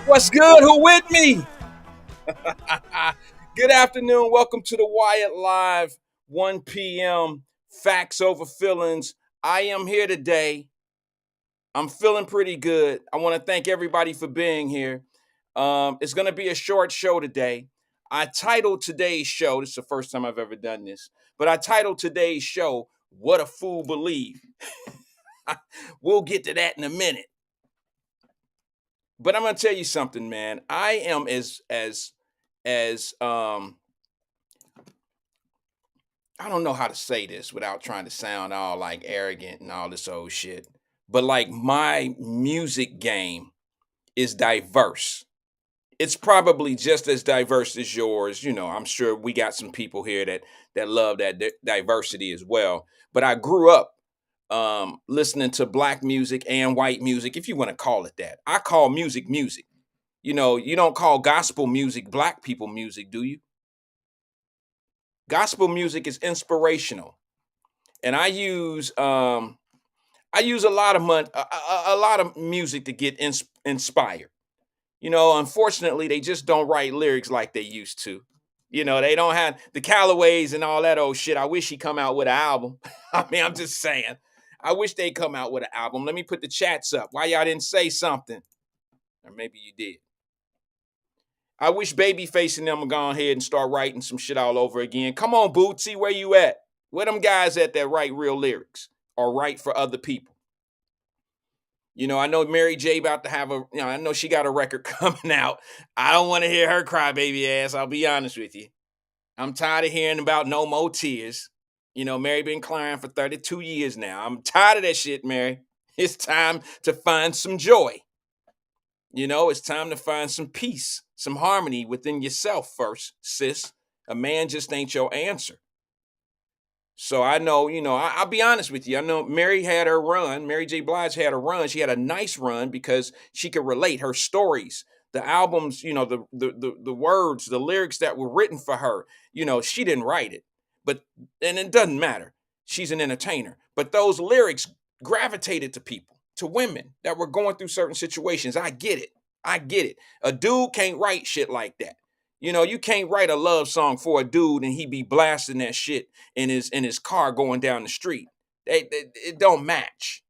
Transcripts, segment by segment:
What's good? Who with me? Good afternoon. Welcome to the Wyatt Live, 1 p.m. Facts over feelings. I am here today. I'm feeling pretty good. I want to thank everybody for being here. It's going to be a short show today. I titled today's show, this is the first time I've ever done this, but I titled today's show, What a Fool Believe. We'll get to that in a minute. But I'm going to tell you something, man. I am as I don't know how to say this without trying to sound all like arrogant and all this old shit. But like my music game is diverse. It's probably just as diverse as yours. I'm sure we got some people here that love that diversity as well. But I grew up listening to black music and white music, if you want to call it that. I call music music. You don't call gospel music black people music, do you? Gospel music is inspirational, and I use a lot of a lot of music to get inspired. Unfortunately, they just don't write lyrics like they used to. They don't have the Callaways and all that old shit. I wish he come out with an album. I mean, I'm just saying. I wish they come out with an album. Let me put the chats up. Why y'all didn't say something? Or maybe you did. I wish Babyface and them would go ahead and start writing some shit all over again. Come on, Bootsy, where you at? Where them guys at that write real lyrics or write for other people? I know Mary J about to have I know she got a record coming out. I don't want to hear her cry baby ass. I'll be honest with you. I'm tired of hearing about no more tears. Mary been crying for 32 years now. I'm tired of that shit, Mary. It's time to find some joy. It's time to find some peace, some harmony within yourself first, sis. A man just ain't your answer. So I know, I'll be honest with you. I know Mary had her run. Mary J. Blige had a run. She had a nice run because she could relate her stories, the albums, the words, the lyrics that were written for her. She didn't write it, and it doesn't matter. She's an entertainer. But those lyrics gravitated to people, to women that were going through certain situations. I get it. I get it. A dude can't write shit like that. You can't write a love song for a dude and he be blasting that shit in his car going down the street. It don't match.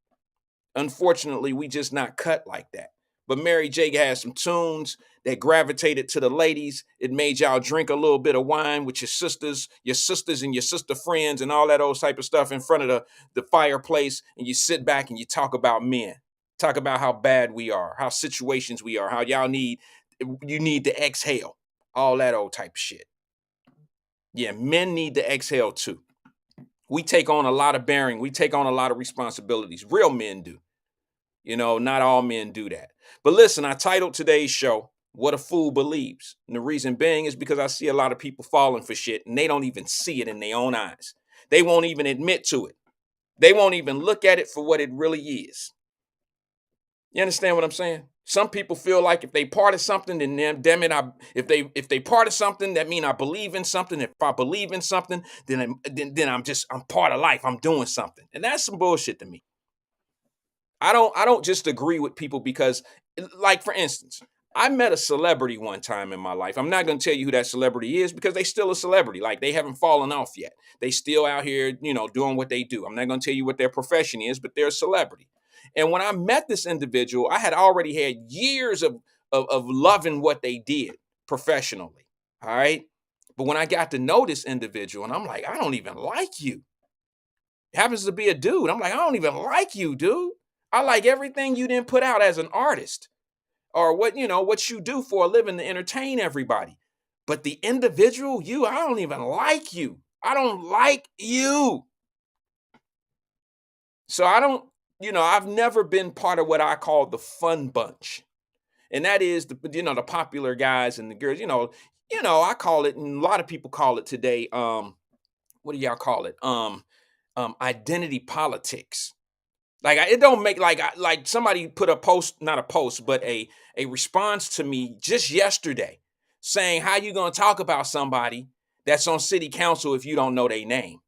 Unfortunately, we just not cut like that. But Mary J has some tunes that gravitated to the ladies. It made y'all drink a little bit of wine with your sisters and your sister friends and all that old type of stuff in front of the fireplace. And you sit back and you talk about men. Talk about how bad we are, how situations we are, how you need to exhale. All that old type of shit. Yeah, men need to exhale too. We take on a lot of bearing. We take on a lot of responsibilities. Real men do. Not all men do that. But listen, I titled today's show, What a Fool Believes. And the reason being is because I see a lot of people falling for shit and they don't even see it in their own eyes. They won't even admit to it. They won't even look at it for what it really is. You understand what I'm saying? Some people feel like if they part of something, then damn it, if they part of something, that mean I believe in something. If I believe in something, then I'm part of life. I'm doing something, and that's some bullshit to me. I don't just agree with people because, like for instance, I met a celebrity one time in my life. I'm not going to tell you who that celebrity is because they still a celebrity. Like they haven't fallen off yet. They still out here, doing what they do. I'm not going to tell you what their profession is, but they're a celebrity. And when I met this individual, I had already had years of loving what they did professionally. All right. But when I got to know this individual, and I'm like, I don't even like you. It happens to be a dude. I'm like, I don't even like you, dude. I like everything you didn't put out as an artist or what you do for a living to entertain everybody. But the individual, I don't even like you. I don't like you. So I've never been part of what I call the fun bunch. And that is the popular guys and the girls, I call it, and a lot of people call it today, what do y'all call it? Identity politics. Like it don't make like somebody put a post, not a post, but a response to me just yesterday saying, how you gonna talk about somebody that's on city council if you don't know their name?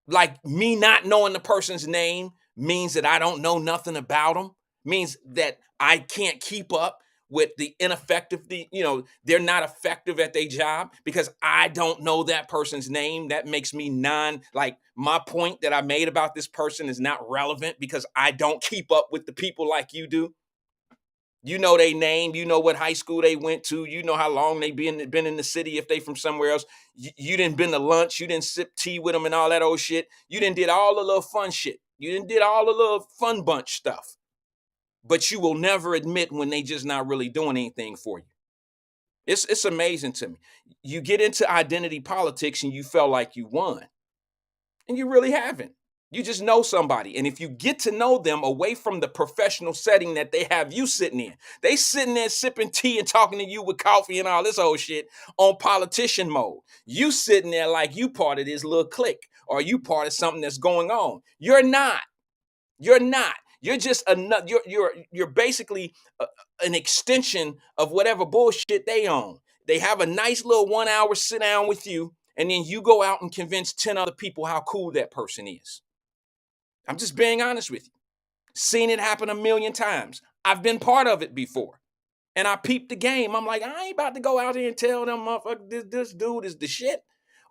Like me not knowing the person's name means that I don't know nothing about them, means that I can't keep up with the ineffective, they're not effective at their job because I don't know that person's name. That makes me like my point that I made about this person is not relevant because I don't keep up with the people like you do. You know their name, you know what high school they went to, you know how long they been in the city if they from somewhere else. You didn't been to lunch, you didn't sip tea with them and all that old shit. You didn't did all the little fun shit. You didn't did all the little fun bunch stuff. But you will never admit when they just not really doing anything for you. It's amazing to me. You get into identity politics and you felt like you won, and you really haven't. You just know somebody. And if you get to know them away from the professional setting that they have you sitting in, they sitting there sipping tea and talking to you with coffee and all this old shit on politician mode. You sitting there like you part of this little clique or you part of something that's going on. You're not. You're not. You're just another. You're basically an extension of whatever bullshit they own. They have a nice little 1 hour sit down with you, and then you go out and convince 10 other people how cool that person is. I'm just being honest with you. Seen it happen a million times. I've been part of it before. And I peeped the game. I'm like, I ain't about to go out here and tell them motherfucker this dude is the shit.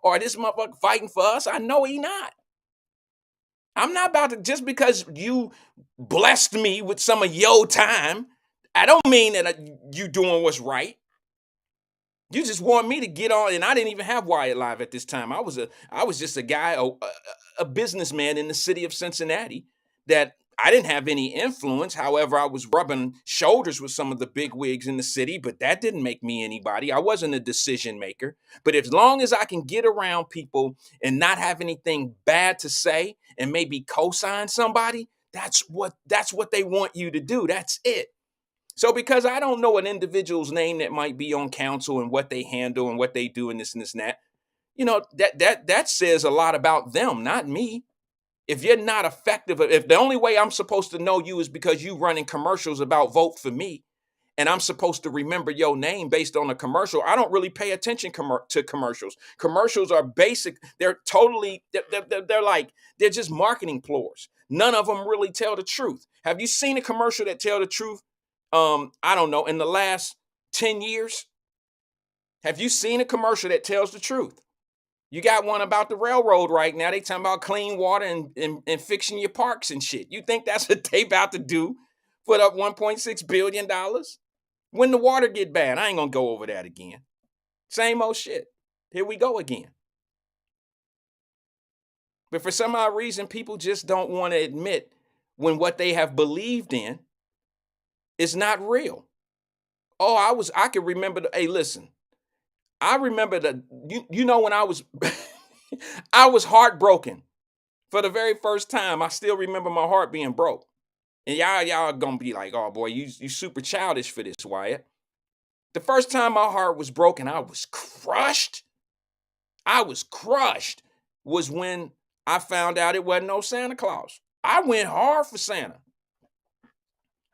Or this motherfucker fighting for us. I know he not. I'm not about to, just because you blessed me with some of your time, I don't mean that you doing what's right. You just want me to get on, and I didn't even have Wyatt Live at this time. I was just a guy, a businessman in the city of Cincinnati that I didn't have any influence. However, I was rubbing shoulders with some of the big wigs in the city, but that didn't make me anybody. I wasn't a decision maker. But as long as I can get around people and not have anything bad to say and maybe co-sign somebody, that's what they want you to do. That's it. So because I don't know an individual's name that might be on council and what they handle and what they do and this and this and that, that says a lot about them, not me. If you're not effective, if the only way I'm supposed to know you is because you running commercials about vote for me, and I'm supposed to remember your name based on a commercial, I don't really pay attention to commercials. Commercials are basic. They're totally, they're just marketing ploys. None of them really tell the truth. Have you seen a commercial that tell the truth? I don't know, in the last 10 years? Have you seen a commercial that tells the truth? You got one about the railroad right now. They talking about clean water and fixing your parks and shit. You think that's what they about to do? Put up $1.6 billion? When the water get bad, I ain't gonna go over that again. Same old shit. Here we go again. But for some odd reason, people just don't want to admit when what they have believed in is not real. Oh, I can remember, hey, listen, I remember that, when I was, I was heartbroken for the very first time. I still remember my heart being broke. And y'all gonna be like, oh boy, you super childish for this, Wyatt. The first time my heart was broken, I was crushed. Was when I found out it wasn't no Santa Claus. I went hard for Santa.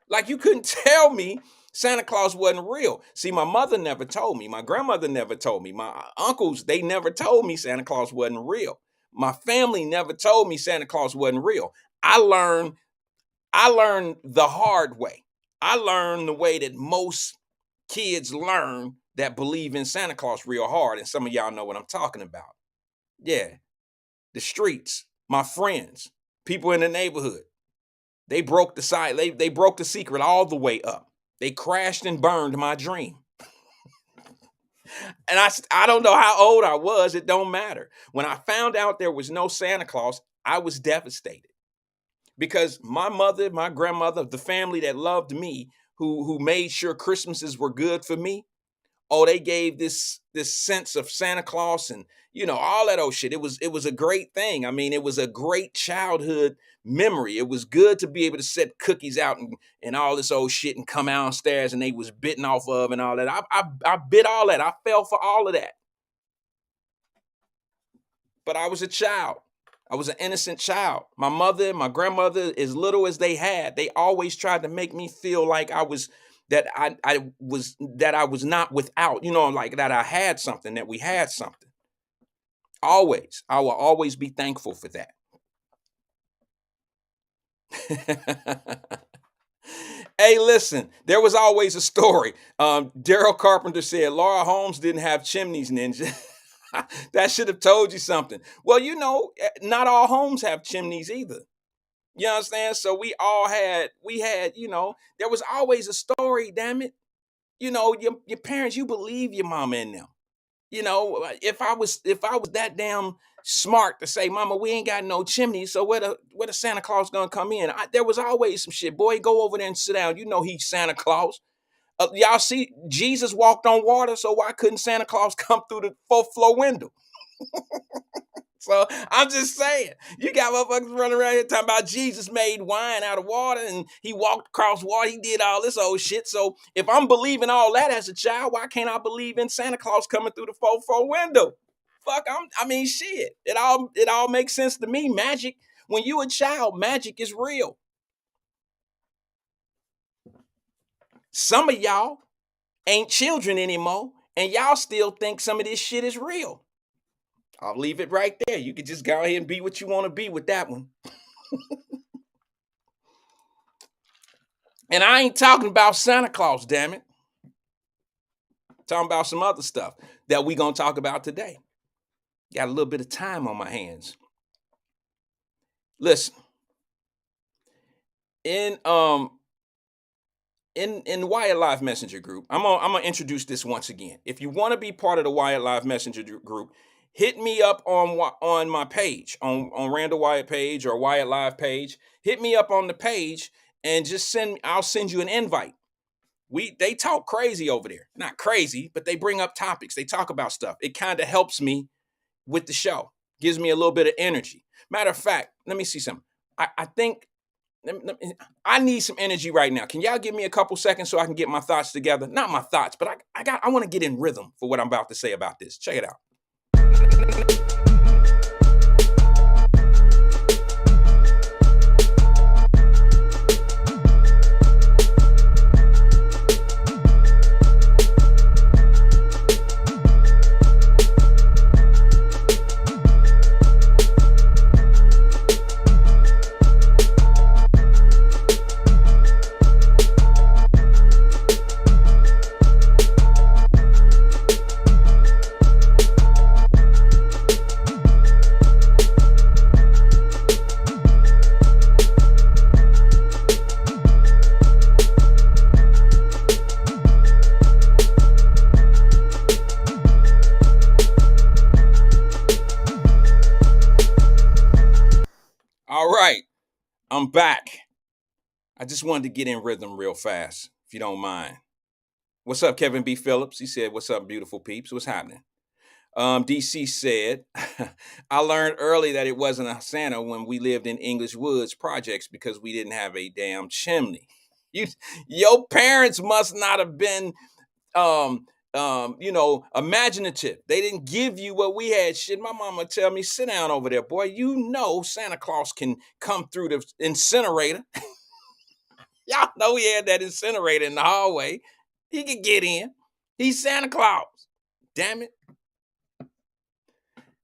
Like, you couldn't tell me Santa Claus wasn't real. See, my mother never told me. My grandmother never told me. My uncles, they never told me Santa Claus wasn't real. My family never told me Santa Claus wasn't real. I learned the hard way. I learned the way that most kids learn that believe in Santa Claus real hard. And some of y'all know what I'm talking about. Yeah. The streets, my friends, people in the neighborhood. They broke the side. They broke the secret all the way up. They crashed and burned my dream. And I don't know how old I was. It don't matter. When I found out there was no Santa Claus, I was devastated. Because my mother, my grandmother, the family that loved me, who made sure Christmases were good for me, oh, they gave this sense of Santa Claus and all that old shit. It was a great thing. I mean, it was a great childhood memory. It was good to be able to set cookies out and all this old shit and come downstairs and they was bitten off of and all that. I bit all that. I fell for all of that. But I was a child. I was an innocent child. My mother, my grandmother, as little as they had, they always tried to make me feel like I was that I was not without, like that I had something, that we had something. Always. I will always be thankful for that. Hey, listen, there was always a story. Daryl Carpenter said Laura Holmes didn't have chimneys, ninja. That should have told you something. Well, not all homes have chimneys either. You understand? So there was always a story, damn it. Your parents, you believe your mama in them. If I was that damn smart to say, Mama, we ain't got no chimney, so where the Santa Claus gonna come in? There was always some shit. Boy, go over there and sit down. You know he's Santa Claus. Y'all see, Jesus walked on water, so why couldn't Santa Claus come through the fourth floor window? So I'm just saying, you got motherfuckers running around here talking about Jesus made wine out of water and he walked across water. He did all this old shit. So if I'm believing all that as a child, why can't I believe in Santa Claus coming through the fourth floor window? Fuck, shit. It all makes sense to me. Magic. When you a child, magic is real. Some of y'all ain't children anymore, and y'all still think some of this shit is real. I'll leave it right there. You can just go ahead and be what you want to be with that one. And I ain't talking about Santa Claus, damn it. I'm talking about some other stuff that we gonna talk about today. Got a little bit of time on my hands. Listen, in in Wyatt Live Messenger group, I'm gonna introduce this once again. If you want to be part of the Wyatt Live Messenger group, hit me up on my page, on Randall Wyatt page or Wyatt Live page. Hit me up on the page and I'll send you an invite. They talk crazy over there. Not crazy, but they bring up topics. They talk about stuff. It kind of helps me with the show. Gives me a little bit of energy. Matter of fact, let me see something. I think I need some energy right now. Can y'all give me a couple seconds so I can get my thoughts together? Not my thoughts, but I want to get in rhythm for what I'm about to say about this. Check it out. All right, I'm back. I just wanted to get in rhythm real fast, if you don't mind. What's up, Kevin B. Phillips? He said, "What's up, beautiful peeps? What's happening?" DC said, "I learned early that it wasn't a Santa when we lived in English Woods projects because we didn't have a damn chimney. You, your parents must not have been, imaginative. They didn't give you what we had. Shit, my mama tell me, sit down over there, boy. You know Santa Claus can come through the incinerator. Y'all know he had that incinerator in the hallway. He could get in. He's Santa Claus. Damn it."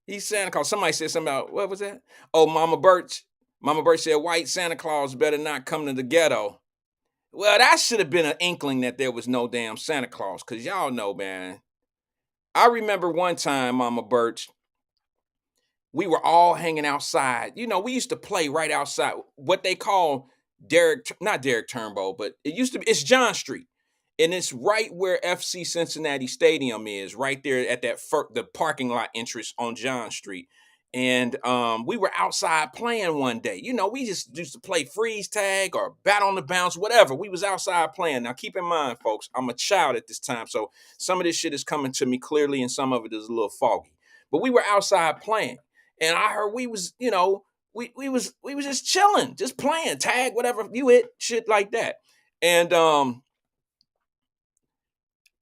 He's Santa Claus. Somebody said something about, what was that? Oh, Mama Birch. Mama Birch said, "White Santa Claus better not come to the ghetto." Well, that should have been an inkling that there was no damn Santa Claus, because y'all know, man. I remember one time, Mama Birch, we were all hanging outside. We used to play right outside, what they call not Derek Turnbow, but it's John Street. And it's right where FC Cincinnati Stadium is, right there at the parking lot entrance on John Street. And we were outside playing one day. We just used to play freeze tag or bat on the bounce, whatever. We was outside playing. Now, keep in mind, folks, I'm a child at this time, so some of this shit is coming to me clearly, and some of it is a little foggy. But we were outside playing, and I heard we was, we was just chilling, just playing tag, whatever you hit, shit like that. And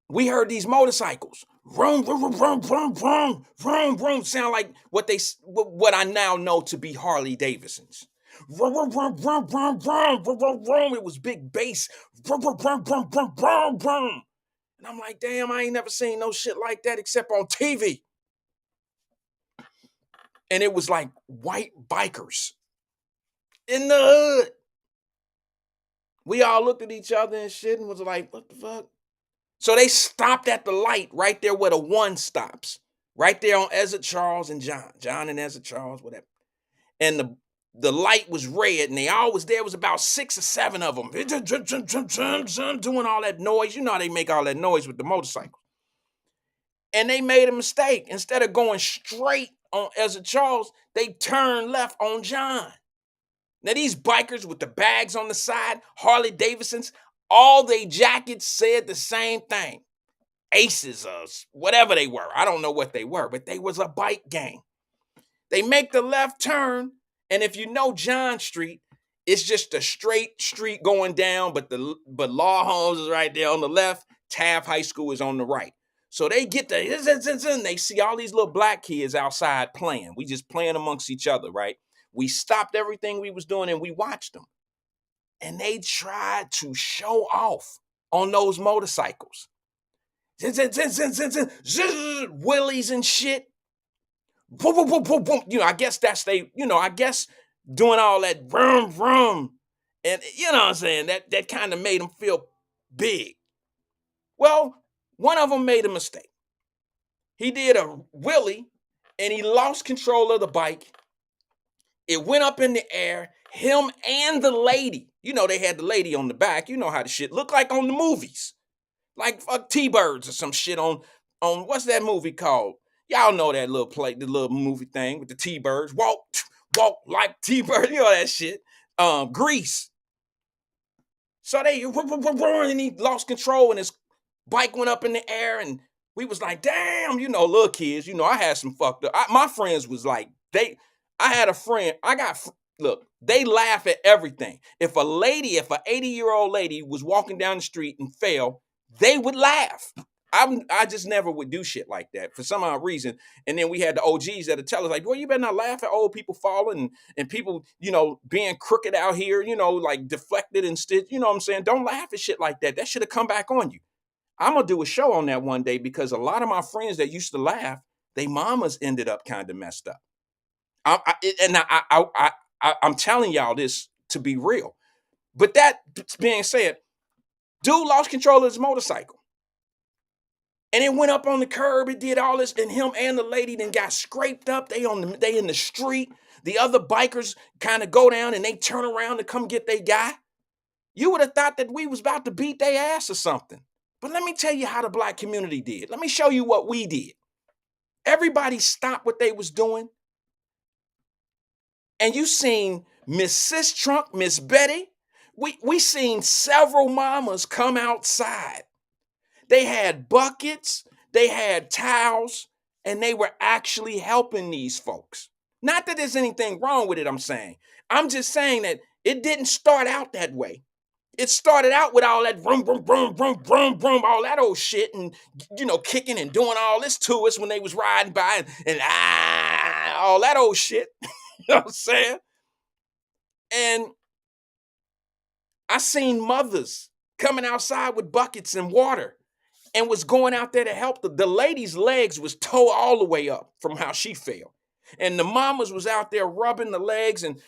we heard these motorcycles, vroom, vroom, vroom, vroom, vroom, vroom, vroom, sound like what I now know to be Harley Davidsons. Vroom, vroom, vroom, vroom, vroom, vroom, vroom, vroom, vroom. It was big bass. Vroom, vroom, vroom, vroom, vroom, vroom, vroom. And I'm like, damn, I ain't never seen no shit like that except on TV. And it was like white bikers in the hood. We all looked at each other and shit and was like, what the fuck? So they stopped at the light right there where the one stops. Right there on Ezra Charles and John. John and Ezra Charles, whatever. And the light was red, and they all was there. Was about 6 or 7 of them doing all that noise. You know how they make all that noise with the motorcycle. And they made a mistake. Instead of going straight on Ezra Charles, they turned left on John. Now, these bikers with the bags on the side, Harley Davidsons, all they jackets said the same thing. Aces or whatever they were. I don't know what they were, but they was a bike gang. They make the left turn, and if you know John Street, it's just a straight street going down, but Law Homes is right there on the left. Taft High School is on the right. So they get the, they see all these little black kids outside playing. We just playing amongst each other, right? We stopped everything we was doing and we watched them. And they tried to show off on those motorcycles. Willies and shit. Boom, boom, boom, boom, boom. I guess that's I guess doing all that vroom, vroom. And you know what I'm saying? That kind of made them feel big. Well, one of them made a mistake. He did a wheelie and he lost control of the bike. It went up in the air, him and the lady. They had the lady on the back. You know how the shit looked like on the movies. Like T-Birds or some shit on what's that movie called? Y'all know that little the little movie thing with the T-Birds. Walk like T-Birds, that shit. Grease. So and he lost control and his bike went up in the air and we was like, damn, little kids, I had some fucked up. My friends was like, I had a friend, look, they laugh at everything. If an 80-year-old lady was walking down the street and fell, they would laugh. I just never would do shit like that for some odd reason. And then we had the OGs that would tell us like, well, you better not laugh at old people falling and people, being crooked out here, like deflected and stitched. You know what I'm saying? Don't laugh at shit like that. That should have come back on you. I'm going to do a show on that one day because a lot of my friends that used to laugh, they mamas ended up kind of messed up. I'm telling y'all this to be real. But that being said, dude lost control of his motorcycle. And it went up on the curb. It did all this, and him and the lady then got scraped up. They in the street. The other bikers kind of go down and they turn around to come get their guy. You would have thought that we was about to beat their ass or something. But let me tell you how the black community did. Let me show you what we did. Everybody stopped what they was doing. And you seen Miss Sis Trunk, Miss Betty. We seen several mamas come outside. They had buckets, they had towels, and they were actually helping these folks. Not that there's anything wrong with it, I'm saying. I'm just saying that it didn't start out that way. It started out with all that vroom, vroom, vroom, vroom, vroom, vroom, all that old shit and, kicking and doing all this to us when they was riding by and all that old shit. You know what I'm saying? And I seen mothers coming outside with buckets and water and was going out there to help. The lady's legs was towed all the way up from how she fell. And the mamas was out there rubbing the legs and,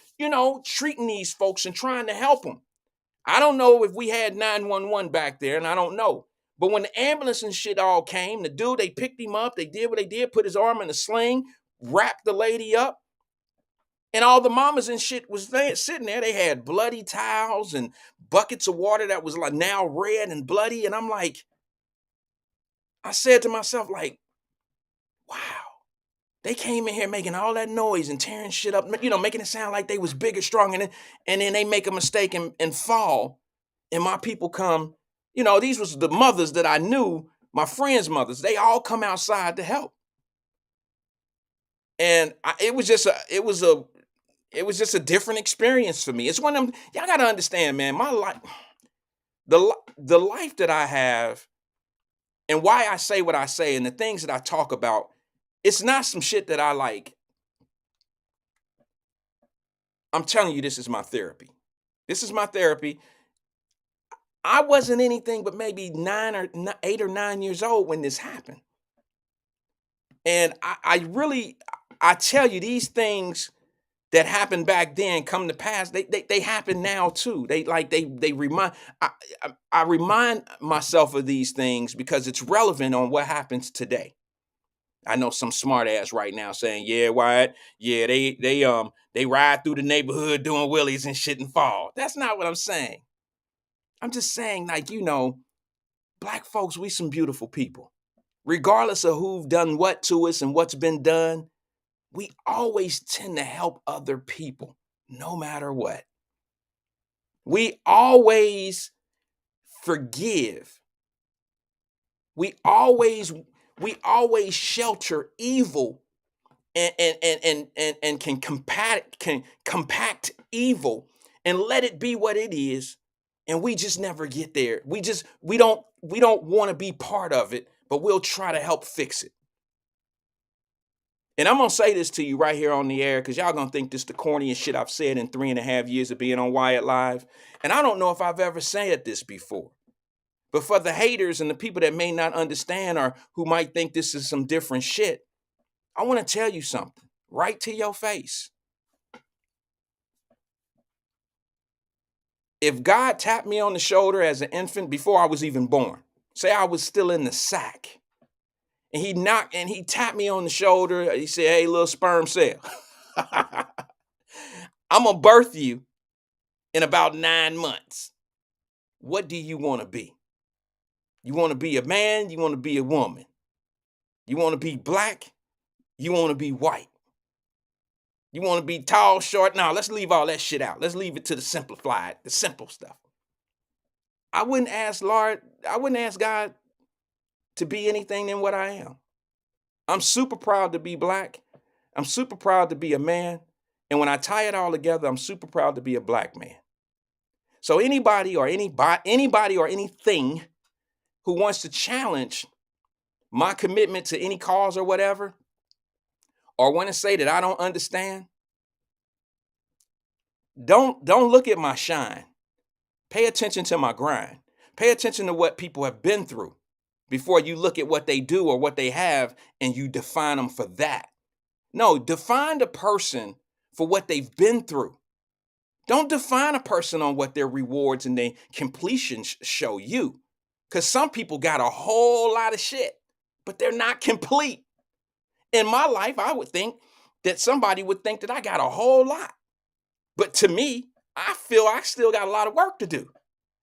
treating these folks and trying to help them. I don't know if we had 911 back there, and I don't know. But when the ambulance and shit all came, the dude, they picked him up. They did what they did, put his arm in a sling, wrapped the lady up. And all the mamas and shit was there, sitting there. They had bloody towels and buckets of water that was like now red and bloody. And I'm like, I said to myself, like, wow, they came in here making all that noise and tearing shit up, making it sound like they was big and strong. And then they make a mistake and fall. And my people come, these was the mothers that I knew, my friends' mothers. They all come outside to help. And it was just a different experience for me. It's one of them, y'all got to understand, man, my life, the life that I have and why I say what I say and the things that I talk about, it's not some shit that I like. I'm telling you, this is my therapy. This is my therapy. I wasn't anything but maybe 8 or 9 years old when this happened. And I tell you, these things that happened back then come to pass, they happen now too. They remind I remind myself of these things because it's relevant on what happens today. I know some smart ass right now saying, "Yeah, Wyatt, yeah, they ride through the neighborhood doing wheelies and shit and fall." That's not what I'm saying. I'm just saying, like, black folks, we some beautiful people. Regardless of who've done what to us and what's been done, we always tend to help other people, no matter what. We always forgive. We always we always shelter evil and can compact evil and let it be what it is, and we just never get there. We don't want to be part of it, but we'll try to help fix it. And I'm gonna say this to you right here on the air because y'all gonna think this the corniest shit I've said in 3.5 years of being on Wyatt Live. And I don't know if I've ever said this before. But for the haters and the people that may not understand or who might think this is some different shit, I want to tell you something right to your face. If God tapped me on the shoulder as an infant before I was even born, say I was still in the sack, and he tapped me on the shoulder, he said, "Hey, little sperm cell, I'm gonna birth you in about 9 months. What do you want to be? You want to be a man? You want to be a woman? You want to be black? You want to be white? You want to be tall, short? No, let's leave all that shit out. Let's leave it to the simplified, the simple stuff." I wouldn't ask God to be anything than what I am. I'm super proud to be black. I'm super proud to be a man. And when I tie it all together, I'm super proud to be a black man. So anybody or anything who wants to challenge my commitment to any cause or whatever, or want to say that I don't understand, don't look at my shine. Pay attention to my grind. Pay attention to what people have been through before you look at what they do or what they have and you define them for that. No, define the person for what they've been through. Don't define a person on what their rewards and their completions show you. Because some people got a whole lot of shit, but they're not complete. In my life, I would think that somebody would think that I got a whole lot. But to me, I feel I still got a lot of work to do.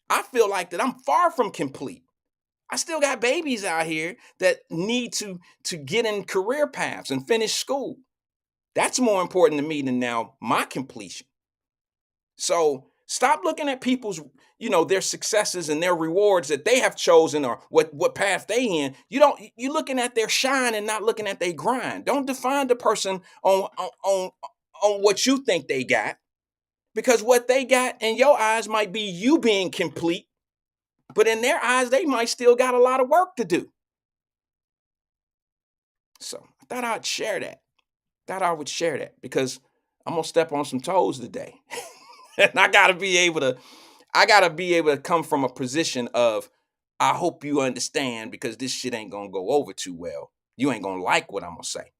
I feel like that I'm far from complete. I still got babies out here that need to get in career paths and finish school. That's more important to me than now my completion. So stop looking at people's, their successes and their rewards that they have chosen or what path they in. You looking at their shine and not looking at their grind. Don't define the person on what you think they got, because what they got in your eyes might be you being complete, but in their eyes they might still got a lot of work to do. So I thought I'd share that. Thought I would share that because I'm gonna step on some toes today. And I gotta be able to come from a position of, I hope you understand, because this shit ain't gonna go over too well. You ain't gonna like what I'm gonna say.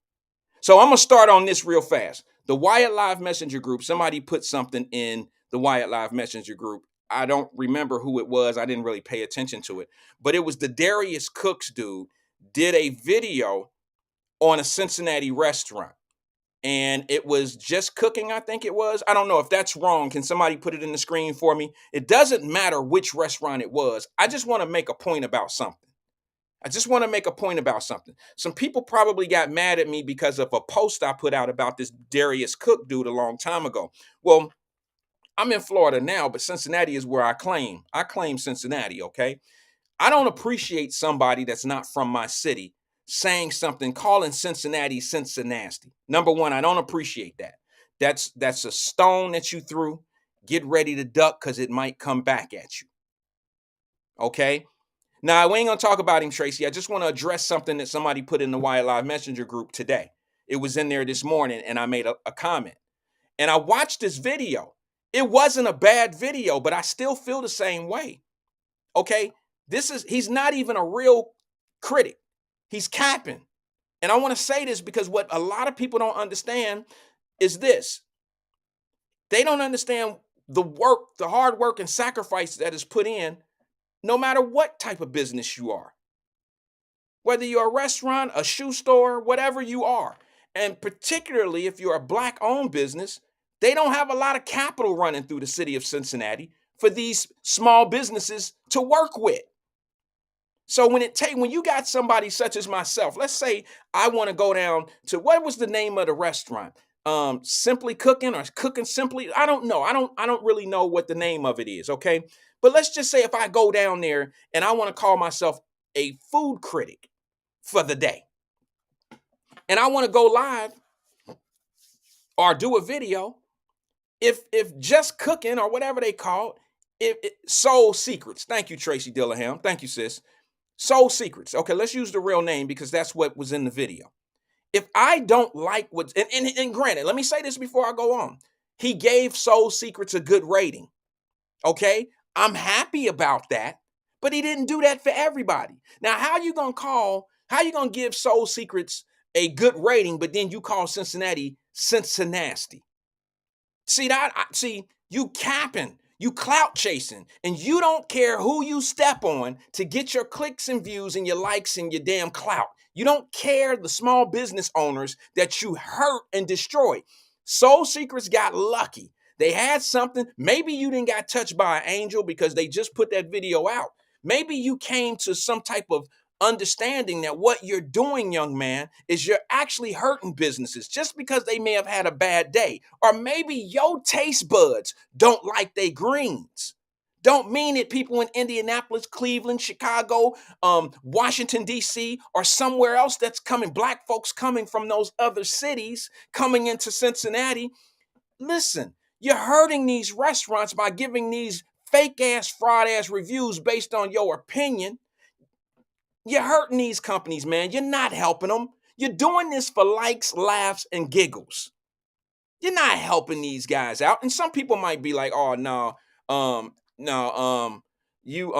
So I'm gonna start on this real fast. The Wyatt Live Messenger group, somebody put something in the Wyatt Live Messenger group. I don't remember who it was. I didn't really pay attention to it. But it was the Darius Cooks dude did a video on a Cincinnati restaurant. And it was Just Cooking, I think it was. I don't know if that's wrong. Can somebody put it in the screen for me? It doesn't matter which restaurant it was. I just want to make a point about something. Some people probably got mad at me because of a post I put out about this Darius Cook dude a long time ago. Well, I'm in Florida now, but Cincinnati is where I claim. I claim Cincinnati, okay? I don't appreciate somebody that's not from my city saying something, calling Cincinnati Cincinnati. Number one, I don't appreciate that. That's a stone that you threw. Get ready to duck because it might come back at you. Okay? Now, we ain't going to talk about him, Tracy. I just want to address something that somebody put in the Wyatt Live Messenger group today. It was in there this morning, and I made a comment. And I watched this video. It wasn't a bad video, but I still feel the same way. Okay? He's not even a real critic. He's capping. And I want to say this because what a lot of people don't understand is this. They don't understand the work, the hard work and sacrifice that is put in, no matter what type of business you are, whether you're a restaurant, a shoe store, whatever you are. And particularly if you're a black owned business, they don't have a lot of capital running through the city of Cincinnati for these small businesses to work with. So when you got somebody such as myself, let's say I want to go down to, what was the name of the restaurant? Simply Cooking or Cooking Simply. I don't know. I don't really know what the name of it is, okay? But let's just say if I go down there and I want to call myself a food critic for the day, and I want to go live or do a video, if just cooking or whatever they call it, Soul Secrets. Thank you, Tracy Dillingham. Thank you, sis. Soul Secrets. Okay, let's use the real name because that's what was in the video. If I don't like what's, and granted, let me say this before I go on. He gave Soul Secrets a good rating. Okay, I'm happy about that, but he didn't do that for everybody. Now, how you gonna give Soul Secrets a good rating, but then you call Cincinnati Cincinnati? See, you capping, you clout chasing, and you don't care who you step on to get your clicks and views and your likes and your damn clout. You don't care the small business owners that you hurt and destroy. Soul Secrets got lucky. They had something. Maybe you didn't got touched by an angel because they just put that video out. Maybe you came to some type of understanding that what you're doing, young man, is you're actually hurting businesses just because they may have had a bad day. Or maybe your taste buds don't like they greens. Don't mean it, people in Indianapolis, Cleveland, Chicago, Washington, D.C., or somewhere else that's coming, black folks coming from those other cities coming into Cincinnati. Listen, you're hurting these restaurants by giving these fake ass, fraud ass reviews based on your opinion. You're hurting these companies, man. You're not helping them. You're doing this for likes, laughs, and giggles. You're not helping these guys out. And some people might be like, "Oh no, no, you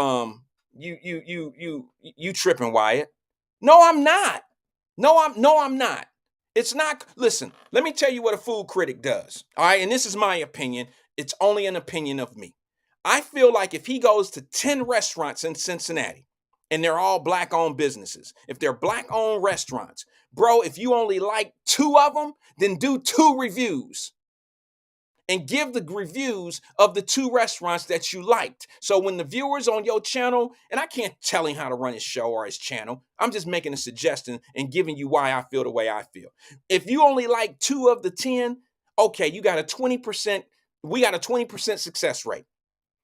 you tripping, Wyatt." No, I'm not. No, I'm not. It's not. Listen, let me tell you what a food critic does. All right, and this is my opinion. It's only an opinion of me. I feel like if he goes to 10 restaurants in Cincinnati, and they're all black owned businesses, if they're black owned restaurants, bro, if you only like 2 of them, then do 2 reviews and give the reviews of the 2 restaurants that you liked. So when the viewers on your channel, and I can't tell him how to run his show or his channel, I'm just making a suggestion and giving you why I feel the way I feel. If you only like 2 of the 10, okay, you got a 20%, we got a 20% success rate.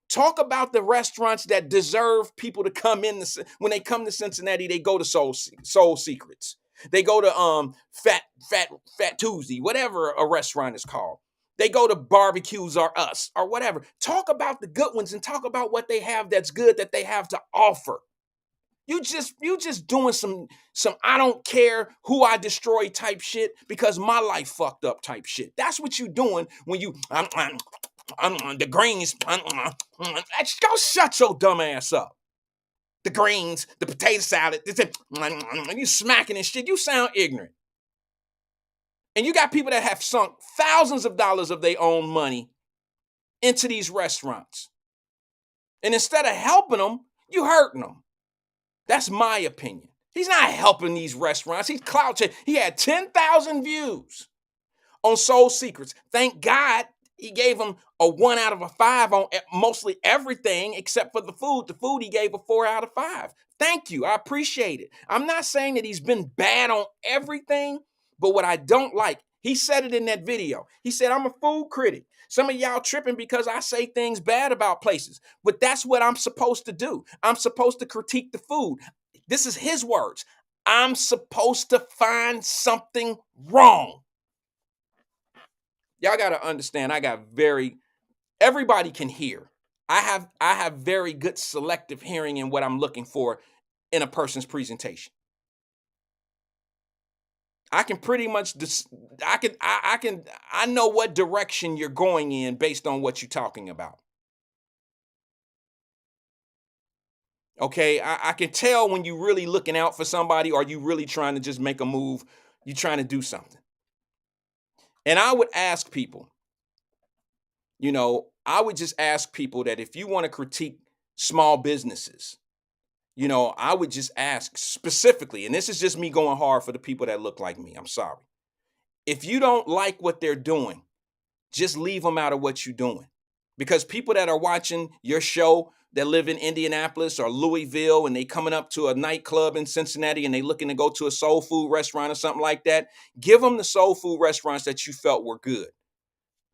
Talk about the restaurants that deserve people to come in. When they come to Cincinnati, they go to Soul Secrets. They go to Fat Tuesday, whatever a restaurant is called. They go to Barbecues or Us or whatever. Talk about the good ones and talk about what they have that's good that they have to offer. You just doing some I don't care who I destroy type shit because my life fucked up type shit. That's what you doing when you the greens. Go shut your dumb ass up. The greens, the potato salad, you smacking and shit. You sound ignorant. And you got people that have sunk thousands of dollars of their own money into these restaurants. And instead of helping them, you hurting them. That's my opinion. He's not helping these restaurants. He's clout chasing. He had 10,000 views on Soul Secrets. Thank God he gave him a 1 out of a 5 on mostly everything except for the food. The food he gave a 4 out of 5. Thank you. I appreciate it. I'm not saying that he's been bad on everything, but what I don't like, he said it in that video. He said, I'm a food critic. Some of y'all tripping because I say things bad about places, but that's what I'm supposed to do. I'm supposed to critique the food. This is his words. I'm supposed to find something wrong. Y'all got to understand, everybody can hear. I have very good selective hearing in what I'm looking for in a person's presentation. I can pretty much I know what direction you're going in based on what you're talking about. Okay, I can tell when you're really looking out for somebody or you really trying to just make a move, you're trying to do something. And I would ask people, I would just ask people that if you want to critique small businesses, I would just ask specifically, and this is just me going hard for the people that look like me. I'm sorry. If you don't like what they're doing, just leave them out of what you're doing. Because people that are watching your show that live in Indianapolis or Louisville and they coming up to a nightclub in Cincinnati and they looking to go to a soul food restaurant or something like that, give them the soul food restaurants that you felt were good.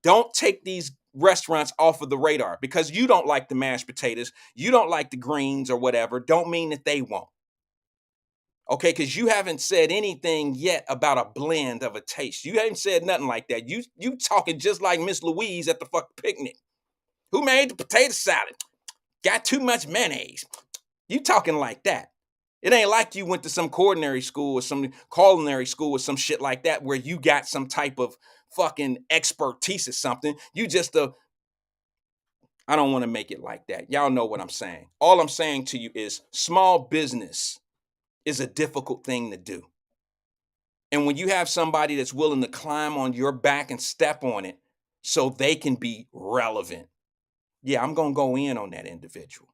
Don't take these restaurants off of the radar because you don't like the mashed potatoes, you don't like the greens or whatever, don't mean that they won't. Okay, because you haven't said anything yet about a blend of a taste. You haven't said nothing like that. You talking just like Miss Louise at the fuck picnic. Who made the potato salad? Got too much mayonnaise. You talking like that. It ain't like you went to some culinary school or some culinary school or some shit like that where you got some type of fucking expertise or something. You just I don't want to make it like that. Y'all know what I'm saying. All I'm saying to you is small business is a difficult thing to do. And when you have somebody that's willing to climb on your back and step on it so they can be relevant, yeah, I'm going to go in on that individual.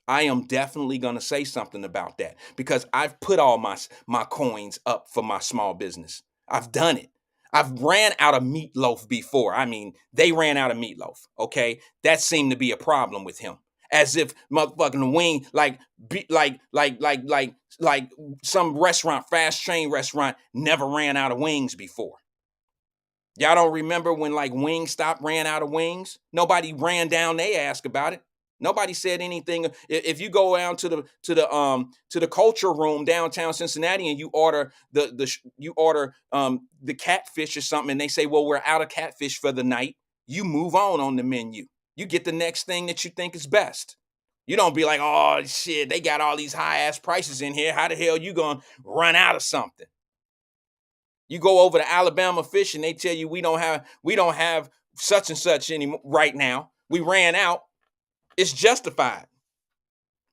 I am definitely going to say something about that because I've put all my coins up for my small business. I've done it. I've ran out of meatloaf before. I mean, they ran out of meatloaf. Okay, that seemed to be a problem with him. As if motherfucking wing, like some restaurant, fast train restaurant, never ran out of wings before. Y'all don't remember when like Wingstop ran out of wings? Nobody ran down their ass about it. Nobody said anything. If you go down to the culture room downtown Cincinnati and you order the catfish or something, and they say, "Well, we're out of catfish for the night," you move on the menu. You get the next thing that you think is best. You don't be like, "Oh shit, they got all these high ass prices in here. How the hell you gonna run out of something?" You go over to Alabama Fish and they tell you we don't have such and such anymore right now. We ran out. It's justified.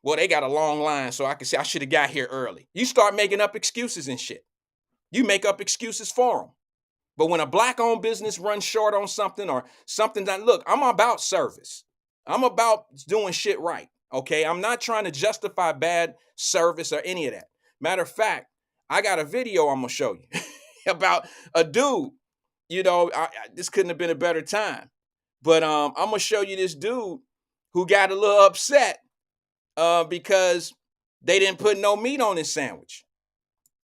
Well, they got a long line, so I can say I should have got here early. You start making up excuses and shit. You make up excuses for them. But when a black-owned business runs short on something or something that, look, I'm about service. I'm about doing shit right. Okay, I'm not trying to justify bad service or any of that. Matter of fact, I got a video I'm gonna show you about a dude. This couldn't have been a better time. But I'm gonna show you this dude who got a little upset because they didn't put no meat on his sandwich.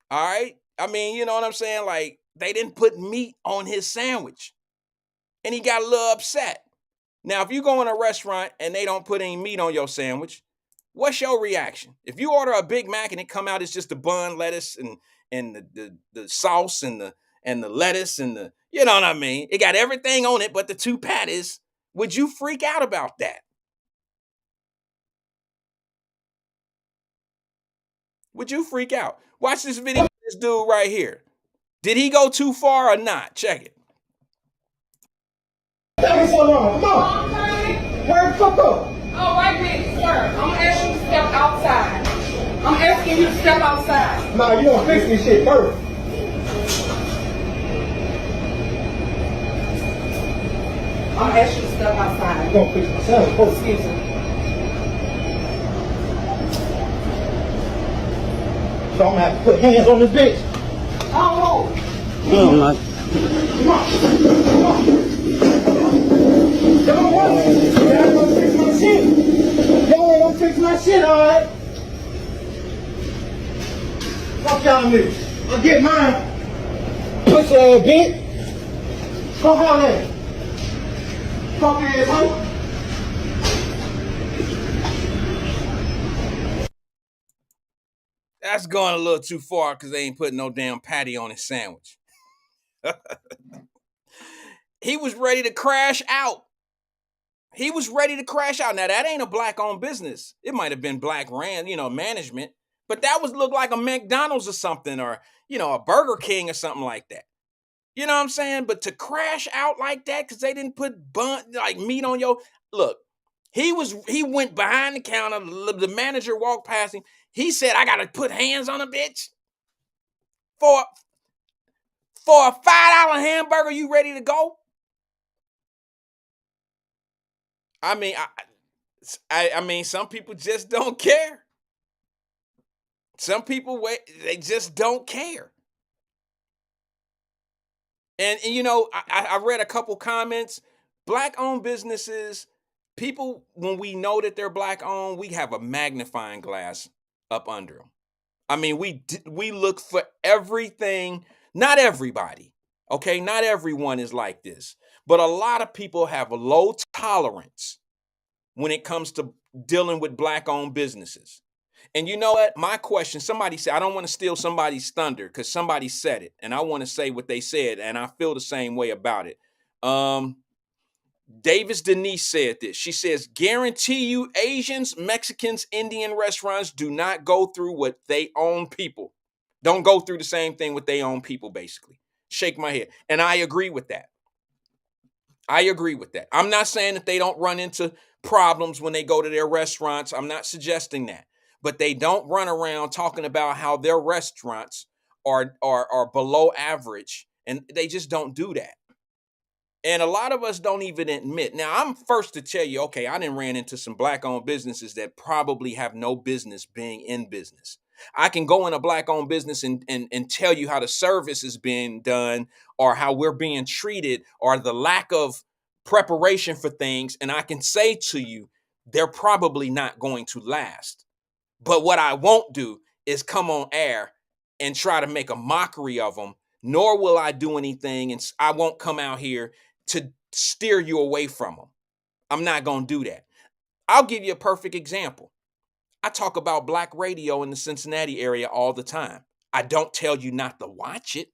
All right, I mean, you know what I'm saying? Like they didn't put meat on his sandwich, and he got a little upset. Now, if you go in a restaurant and they don't put any meat on your sandwich, what's your reaction? If you order a Big Mac and it come out, it's just the bun, lettuce, and the sauce and the lettuce and the, you know what I mean? It got everything on it but the two patties. Would you freak out about that? Would you freak out? Watch this video of this dude right here. Did he go too far or not? Check it. What's going on? Come on. Hurry the fuck up. Oh, wait a minute, sir. I'm gonna ask you to step outside. I'm asking you to step outside. Nah, you don't fix this shit first. I'm gonna ask you to step outside. You gonna fix myself first. Excuse me. So I'm gonna have to put hands on this bitch. Oh, Come on. Come on. Y'all gonna fix my shit. Y'all ain't gonna fix my shit, alright? Fuck y'all niggas. I'll get mine. Push your ass, bitch. Go holler at me. Fuck ass hoe. That's going a little too far because they ain't putting no damn patty on his sandwich. He was ready to crash out. He was ready to crash out. Now, that ain't a black-owned business. It might have been black ran, management. But that was look like a McDonald's or something or, a Burger King or something like that. You know what I'm saying? But to crash out like that because they didn't put meat on your... Look, he went behind the counter. The manager walked past him. He said, I got to put hands on a bitch? For a $5 hamburger, you ready to go? I mean, I mean, some people just don't care. Some people they just don't care. And you know, I read a couple comments. Black owned businesses, people when we know that they're black owned, we have a magnifying glass up under them. I mean, we look for everything. Not everybody, okay? Not everyone is like this, but a lot of people have a low tolerance when it comes to dealing with black owned businesses. And you know what? My question, somebody said, I don't want to steal somebody's thunder because somebody said it, and I want to say what they said, and I feel the same way about it. Um, Davis Denise said this. She says, guarantee you Asians, Mexicans, Indian restaurants do not go through what they own people. Don't go through the same thing with they own people, basically. Shake my head. And I agree with that. I agree with that. I'm not saying that they don't run into problems when they go to their restaurants. I'm not suggesting that. But they don't run around talking about how their restaurants are below average. And they just don't do that. And a lot of us don't even admit. Now, I'm first to tell you, okay, I done ran into some black-owned businesses that probably have no business being in business. I can go in a black-owned business and tell you how the service is being done or how we're being treated or the lack of preparation for things. And I can say to you, they're probably not going to last. But what I won't do is come on air and try to make a mockery of them, nor will I do anything. And I won't come out here to steer you away from them. I'm not going to do that. I'll give you a perfect example. I talk about black radio in the Cincinnati area all the time. I don't tell you not to watch it.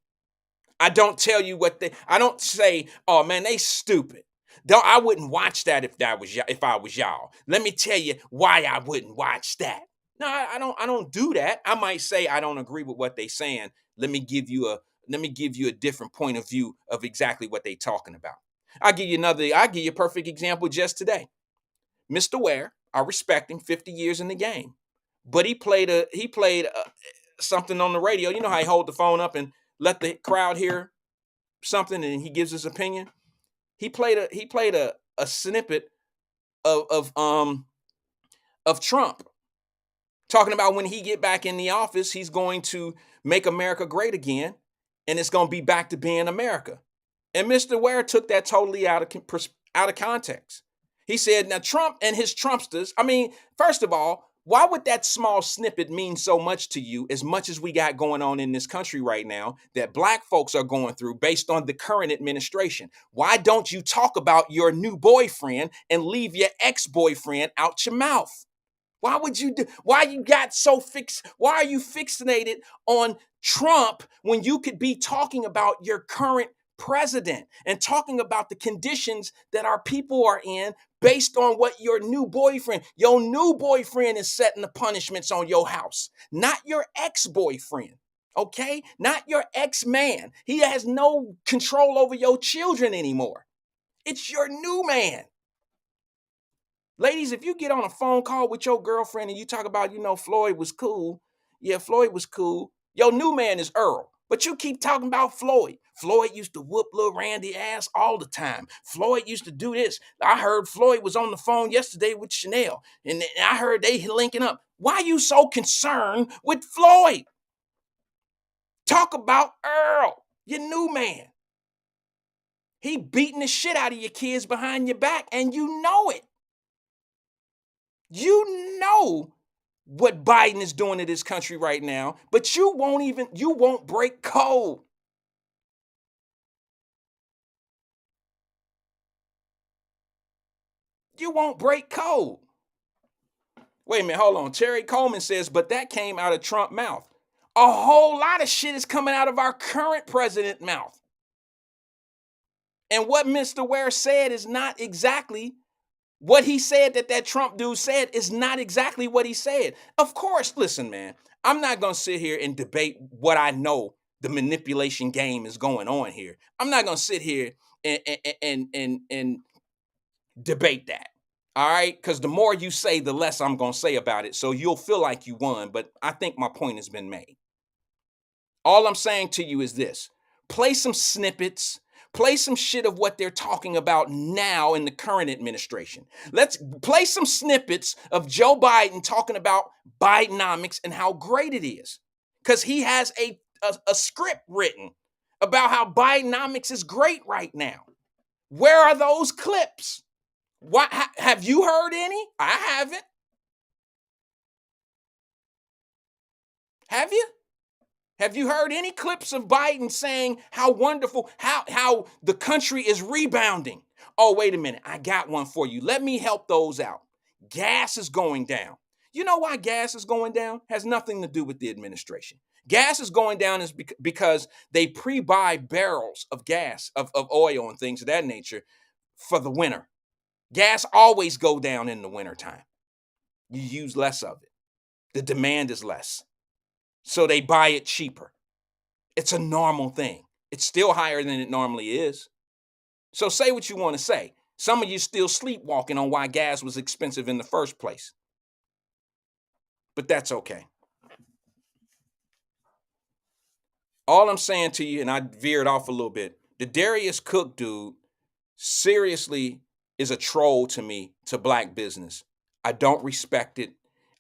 I don't tell you I don't say, oh man, they stupid. Don't, I wouldn't watch that if I was y'all. Let me tell you why I wouldn't watch that. No, I don't do that. I might say I don't agree with what they're saying. Let me give you a different point of view of exactly what they're talking about. I'll give you a perfect example just today. Mr. Ware, I respect him, 50 years in the game. But he played something on the radio. You know how he hold the phone up and let the crowd hear something and he gives his opinion? He played a snippet of Trump talking about when he get back in the office, he's going to make America great again, and it's going to be back to being America. And Mr. Ware took that totally out of context. He said, now Trump and his Trumpsters, I mean, first of all, why would that small snippet mean so much to you as much as we got going on in this country right now that black folks are going through based on the current administration? Why don't you talk about your new boyfriend and leave your ex-boyfriend out your mouth? Why would you do? Why you got so fixed? Why are you fixated on Trump when you could be talking about your current president and talking about the conditions that our people are in based on what your new boyfriend is setting the punishments on your house, not your ex-boyfriend. Okay? Not your ex-man. He has no control over your children anymore. It's your new man. Ladies, if you get on a phone call with your girlfriend and you talk about, Floyd was cool. Yeah, Floyd was cool. Your new man is Earl. But you keep talking about Floyd. Floyd used to whoop little Randy ass all the time. Floyd used to do this. I heard Floyd was on the phone yesterday with Chanel. And I heard they linking up. Why are you so concerned with Floyd? Talk about Earl, your new man. He beating the shit out of your kids behind your back, and you know it. You know what Biden is doing to this country right now, but you won't break code. You won't break code. Wait a minute, hold on. Terry Coleman says, but that came out of Trump's mouth. A whole lot of shit is coming out of our current president's mouth. And what Mr. Ware said is not exactly what he said. That Trump dude said is not exactly what he said. Of course, listen, man, I'm not going to sit here and debate what I know the manipulation game is going on here. I'm not going to sit here and debate that. All right? Because the more you say, the less I'm going to say about it. So you'll feel like you won, but I think my point has been made. All I'm saying to you is this. Play some snippets. Play some shit of what they're talking about now in the current administration. Let's play some snippets of Joe Biden talking about Bidenomics and how great it is. Because he has a script written about how Bidenomics is great right now. Where are those clips? What have you heard any? I haven't. Have you? Have you heard any clips of Biden saying how wonderful, how the country is rebounding? Oh, wait a minute. I got one for you. Let me help those out. Gas is going down. You know why gas is going down? Has nothing to do with the administration. Gas is going down is because they pre-buy barrels of gas, of oil and things of that nature for the winter. Gas always go down in the wintertime. You use less of it. The demand is less. So they buy it cheaper. It's a normal thing. It's still higher than it normally is. So say what you want to say. Some of you still sleepwalking on why gas was expensive in the first place. But that's okay. All I'm saying to you, and I veered off a little bit, the Darius Cook dude seriously is a troll to me, to black business. I don't respect it.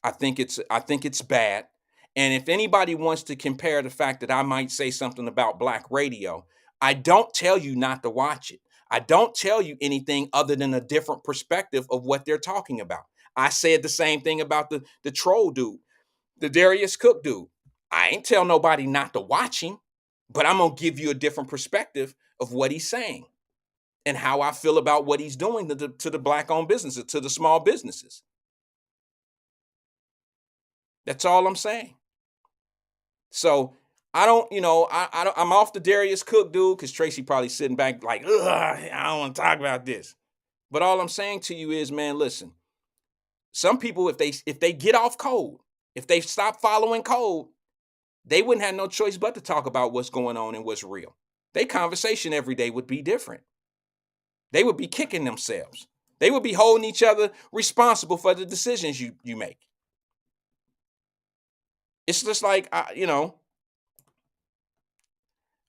I think it's bad. And if anybody wants to compare the fact that I might say something about black radio, I don't tell you not to watch it. I don't tell you anything other than a different perspective of what they're talking about. I said the same thing about the troll dude, the Darius Cook dude. I ain't tell nobody not to watch him, but I'm going to give you a different perspective of what he's saying and how I feel about what he's doing to the black-owned businesses, to the small businesses. That's all I'm saying. So I don't, I'm off the Darius Cook dude because Tracy probably sitting back like, ugh, I don't want to talk about this. But all I'm saying to you is, man, listen, some people, if they get off code, if they stop following code, they wouldn't have no choice but to talk about what's going on and what's real. Their conversation every day would be different. They would be kicking themselves. They would be holding each other responsible for the decisions you make. It's just like, I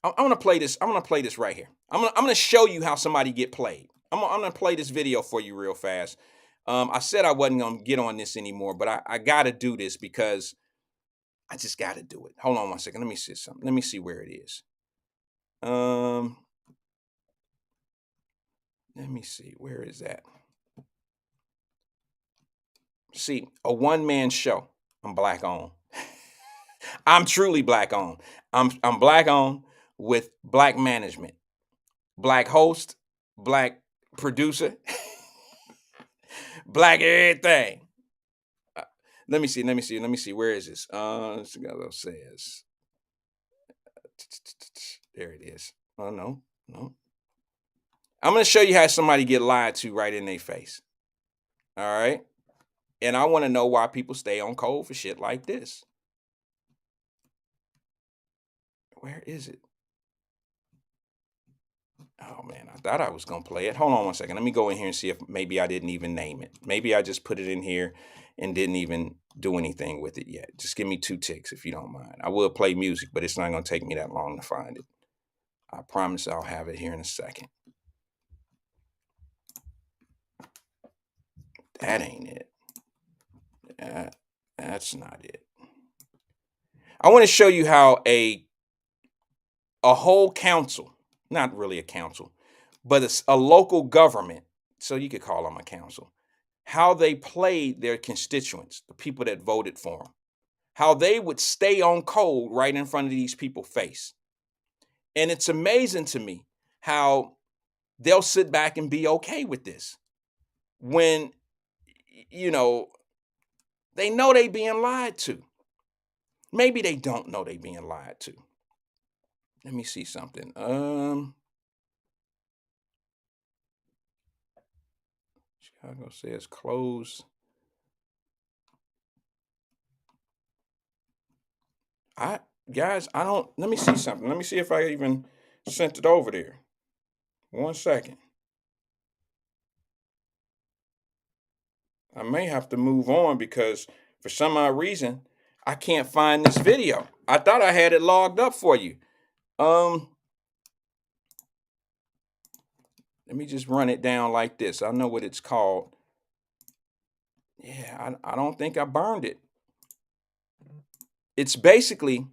want to play this. I want to play this right here. I'm gonna show you how somebody get played. I'm gonna play this video for you real fast. I said I wasn't gonna get on this anymore, but I gotta do this because I just gotta do it. Hold on one second. Let me see something. Let me see where it is. Let me see. Where is that? See, a one-man show. I'm black owned. I'm truly black owned. I'm black owned with black management, black host, black producer, black everything. Let me see. Where is this? It says. There it is. Oh no. I'm gonna show you how somebody get lied to right in their face. All right. And I want to know why people stay on code for shit like this. Where is it? Oh man, I thought I was gonna play it. Hold on one second. Let me go in here and see if maybe I didn't even name it. Maybe I just put it in here and didn't even do anything with it yet. Just give me 2 ticks if you don't mind. I will play music, but it's not gonna take me that long to find it. I promise I'll have it here in a second. That ain't it. That's not it. I want to show you how a whole council, not really a council, but it's a local government, so you could call them a council, how they played their constituents, the people that voted for them, how they would stay on code right in front of these people's face. And it's amazing to me how they'll sit back and be okay with this when, they know they being lied to. Maybe they don't know they being lied to. Let me see something. Chicago says close. Let me see something. Let me see if I even sent it over there. 1 second. I may have to move on because for some odd reason, I can't find this video. I thought I had it logged up for you. Let me just run it down like this. I know what it's called. Yeah, I don't think I burned it. It's basically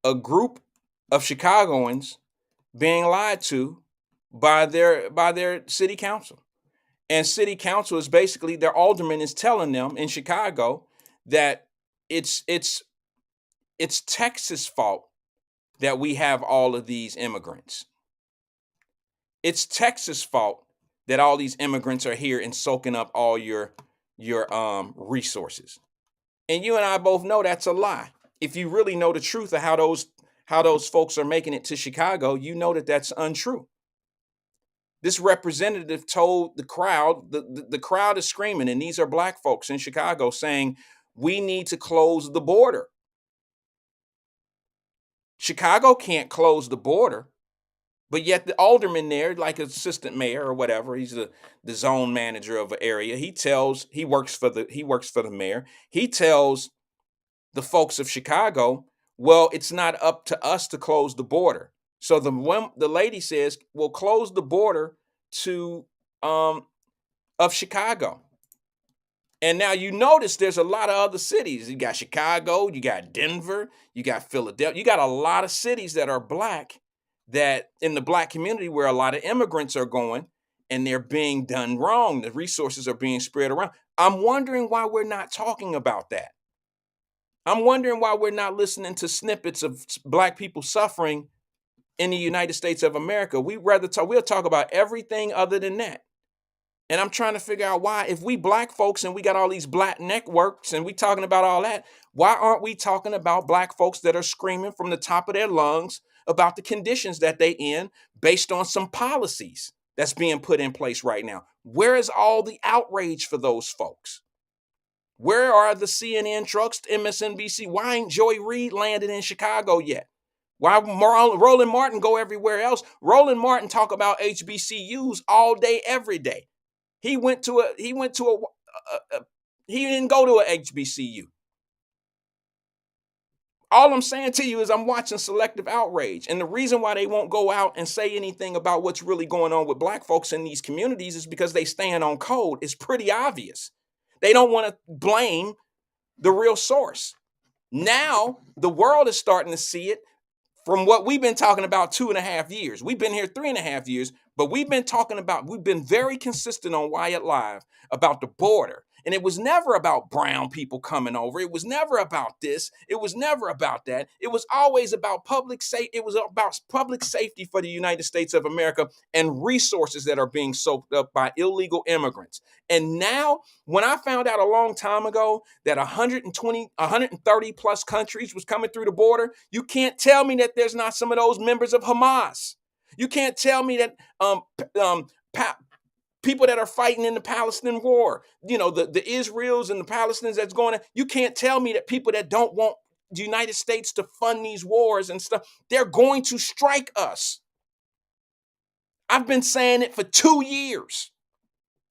a group of Chicagoans being lied to by their city council. And city council is basically their alderman is telling them in Chicago that it's it's it's Texas' fault that we have all of these immigrants. It's Texas' fault that all these immigrants are here and soaking up all your resources. And you and I both know that's a lie. If you really know the truth of how those folks are making it to Chicago, you know that that's untrue. This representative told the crowd, the crowd is screaming, and these are black folks in Chicago saying, we need to close the border. Chicago can't close the border, but yet the alderman there, like assistant mayor or whatever, he's the zone manager of an area. He works for the mayor. He tells the folks of Chicago, well, it's not up to us to close the border. So the lady says, "Well, close the border to of Chicago." And now you notice there's a lot of other cities. You got Chicago, you got Denver, you got Philadelphia. You got a lot of cities that are black, that in the black community where a lot of immigrants are going, and they're being done wrong. The resources are being spread around. I'm wondering why we're not talking about that. I'm wondering why we're not listening to snippets of black people suffering in the United States of America. We'll talk about everything other than that. And I'm trying to figure out why, if we black folks and we got all these black networks and we talking about all that, why aren't we talking about black folks that are screaming from the top of their lungs about the conditions that they in based on some policies that's being put in place right now? Where is all the outrage for those folks? Where are the CNN trucks, MSNBC? Why ain't Joy Reid landed in Chicago yet? Why Roland Martin go everywhere else? Roland Martin talk about HBCUs all day, every day. He didn't go to a HBCU. All I'm saying to you is I'm watching selective outrage. And the reason why they won't go out and say anything about what's really going on with black folks in these communities is because they stand on code. It's pretty obvious. They don't want to blame the real source. Now the world is starting to see it from what we've been talking about 2.5 years. We've been here 3.5 years, but we've been very consistent on Wyatt Live about the border. And it was never about brown people coming over. It was never about this. It was never about that. It was always about public safety. It was about public safety for the United States of America and resources that are being soaked up by illegal immigrants. And now, when I found out a long time ago that 130 plus countries was coming through the border, you can't tell me that there's not some of those members of Hamas. You can't tell me that people that are fighting in the Palestinian war, the Israels and the Palestinians that's going on, you can't tell me that people that don't want the United States to fund these wars and stuff, they're going to strike us. I've been saying it for 2 years.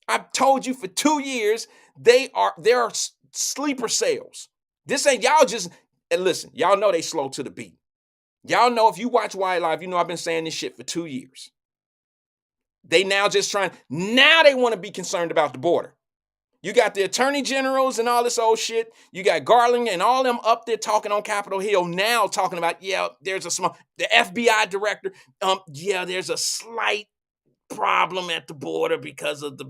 I've told you for 2 years, there are sleeper cells. This ain't y'all just, and listen, y'all know they slow to the beat. Y'all know, if you watch Wyatt Live, you know I've been saying this shit for 2 years. They now they want to be concerned about the border. You got the attorney generals and all this old shit. You got Garland and all them up there talking on Capitol Hill now talking about, there's the FBI director, there's a slight problem at the border because of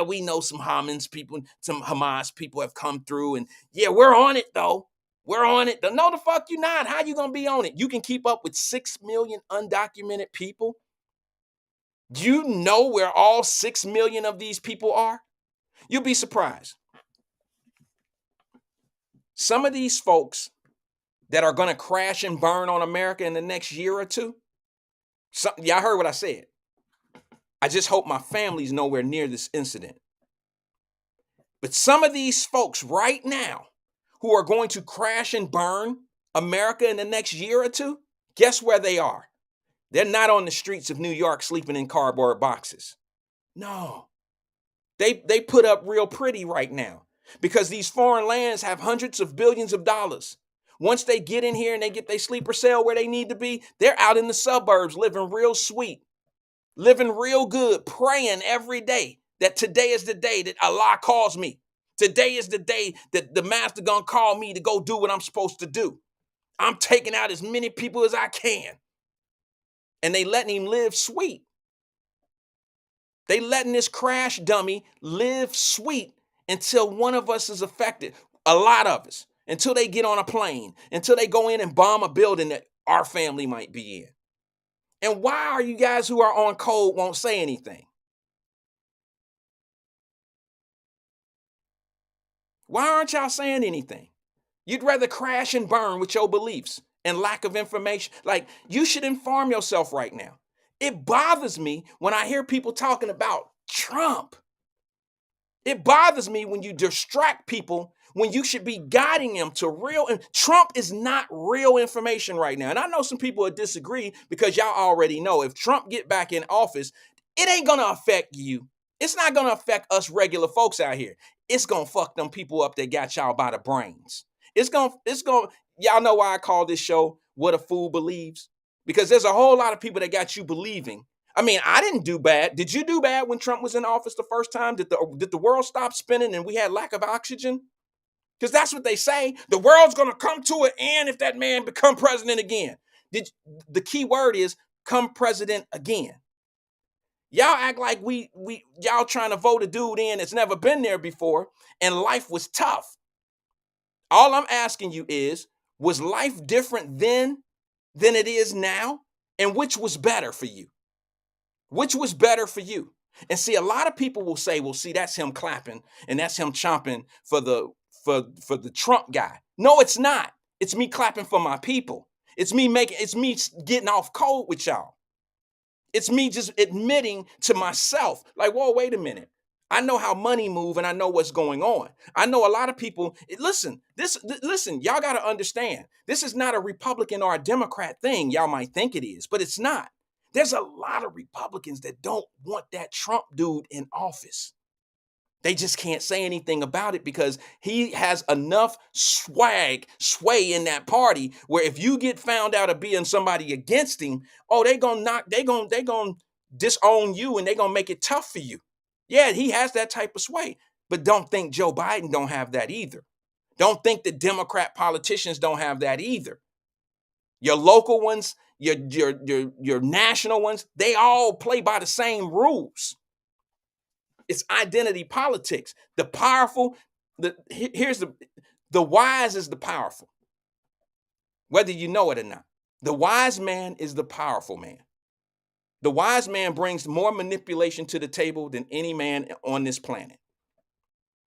we know some Hamas people have come through, and we're on it though. We're on it. No, the fuck you not. How you gonna be on it? You can keep up with 6 million undocumented people. Do you know where all 6 million of these people are? You'll be surprised. Some of these folks that are gonna crash and burn on America in the next year or two, y'all heard what I said. I just hope my family's nowhere near this incident. But some of these folks right now who are going to crash and burn America in the next year or two, guess where they are? They're not on the streets of New York sleeping in cardboard boxes. No. They put up real pretty right now because these foreign lands have hundreds of billions of dollars. Once they get in here and they get their sleeper cell where they need to be, they're out in the suburbs living real sweet. living real good, praying every day that today is the day that Allah calls me. Today is the day that the master gonna call me to go do what I'm supposed to do. I'm taking out as many people as I can. And they letting him live sweet. They letting this crash dummy live sweet until one of us is affected. A lot of us. Until they get on a plane. Until they go in and bomb a building that our family might be in. And why are you guys who are on code won't say anything? Why aren't y'all saying anything? You'd rather crash and burn with your beliefs and lack of information. Like, you should inform yourself right now. It bothers me when I hear people talking about Trump. It bothers me when you distract people when you should be guiding them to real. And Trump is not real information right now. And I know some people would disagree because y'all already know if Trump get back in office, it ain't going to affect you. It's not going to affect us regular folks out here. It's going to fuck them people up that got y'all by the brains. Y'all know why I call this show What a Fool Believes? Because there's a whole lot of people that got you believing. I mean, I didn't do bad. Did you do bad when Trump was in office the first time? Did the world stop spinning and we had lack of oxygen? Because that's what they say. The world's going to come to an end if that man become president again. The key word is come president again. Y'all act like y'all trying to vote a dude in that's never been there before, and life was tough. All I'm asking you is, was life different then than it is now? And which was better for you? Which was better for you? And see, a lot of people will say, well, see, that's him clapping and that's him chomping for the Trump guy. No, it's not. It's me clapping for my people. It's me getting off code with y'all. It's me just admitting to myself, like, whoa, wait a minute. I know how money move and I know what's going on. I know a lot of people, listen, y'all got to understand, this is not a Republican or a Democrat thing. Y'all might think it is, but it's not. There's a lot of Republicans that don't want that Trump dude in office. They just can't say anything about it because he has enough sway in that party where if you get found out of being somebody against him, oh, they gonna disown you and they gonna make it tough for you. Yeah, he has that type of sway, but don't think Joe Biden don't have that either. Don't think the Democrat politicians don't have that either. Your local ones, your national ones, they all play by the same rules. It's identity politics. The powerful, the wise is the powerful, whether you know it or not. The wise man is the powerful man. The wise man brings more manipulation to the table than any man on this planet.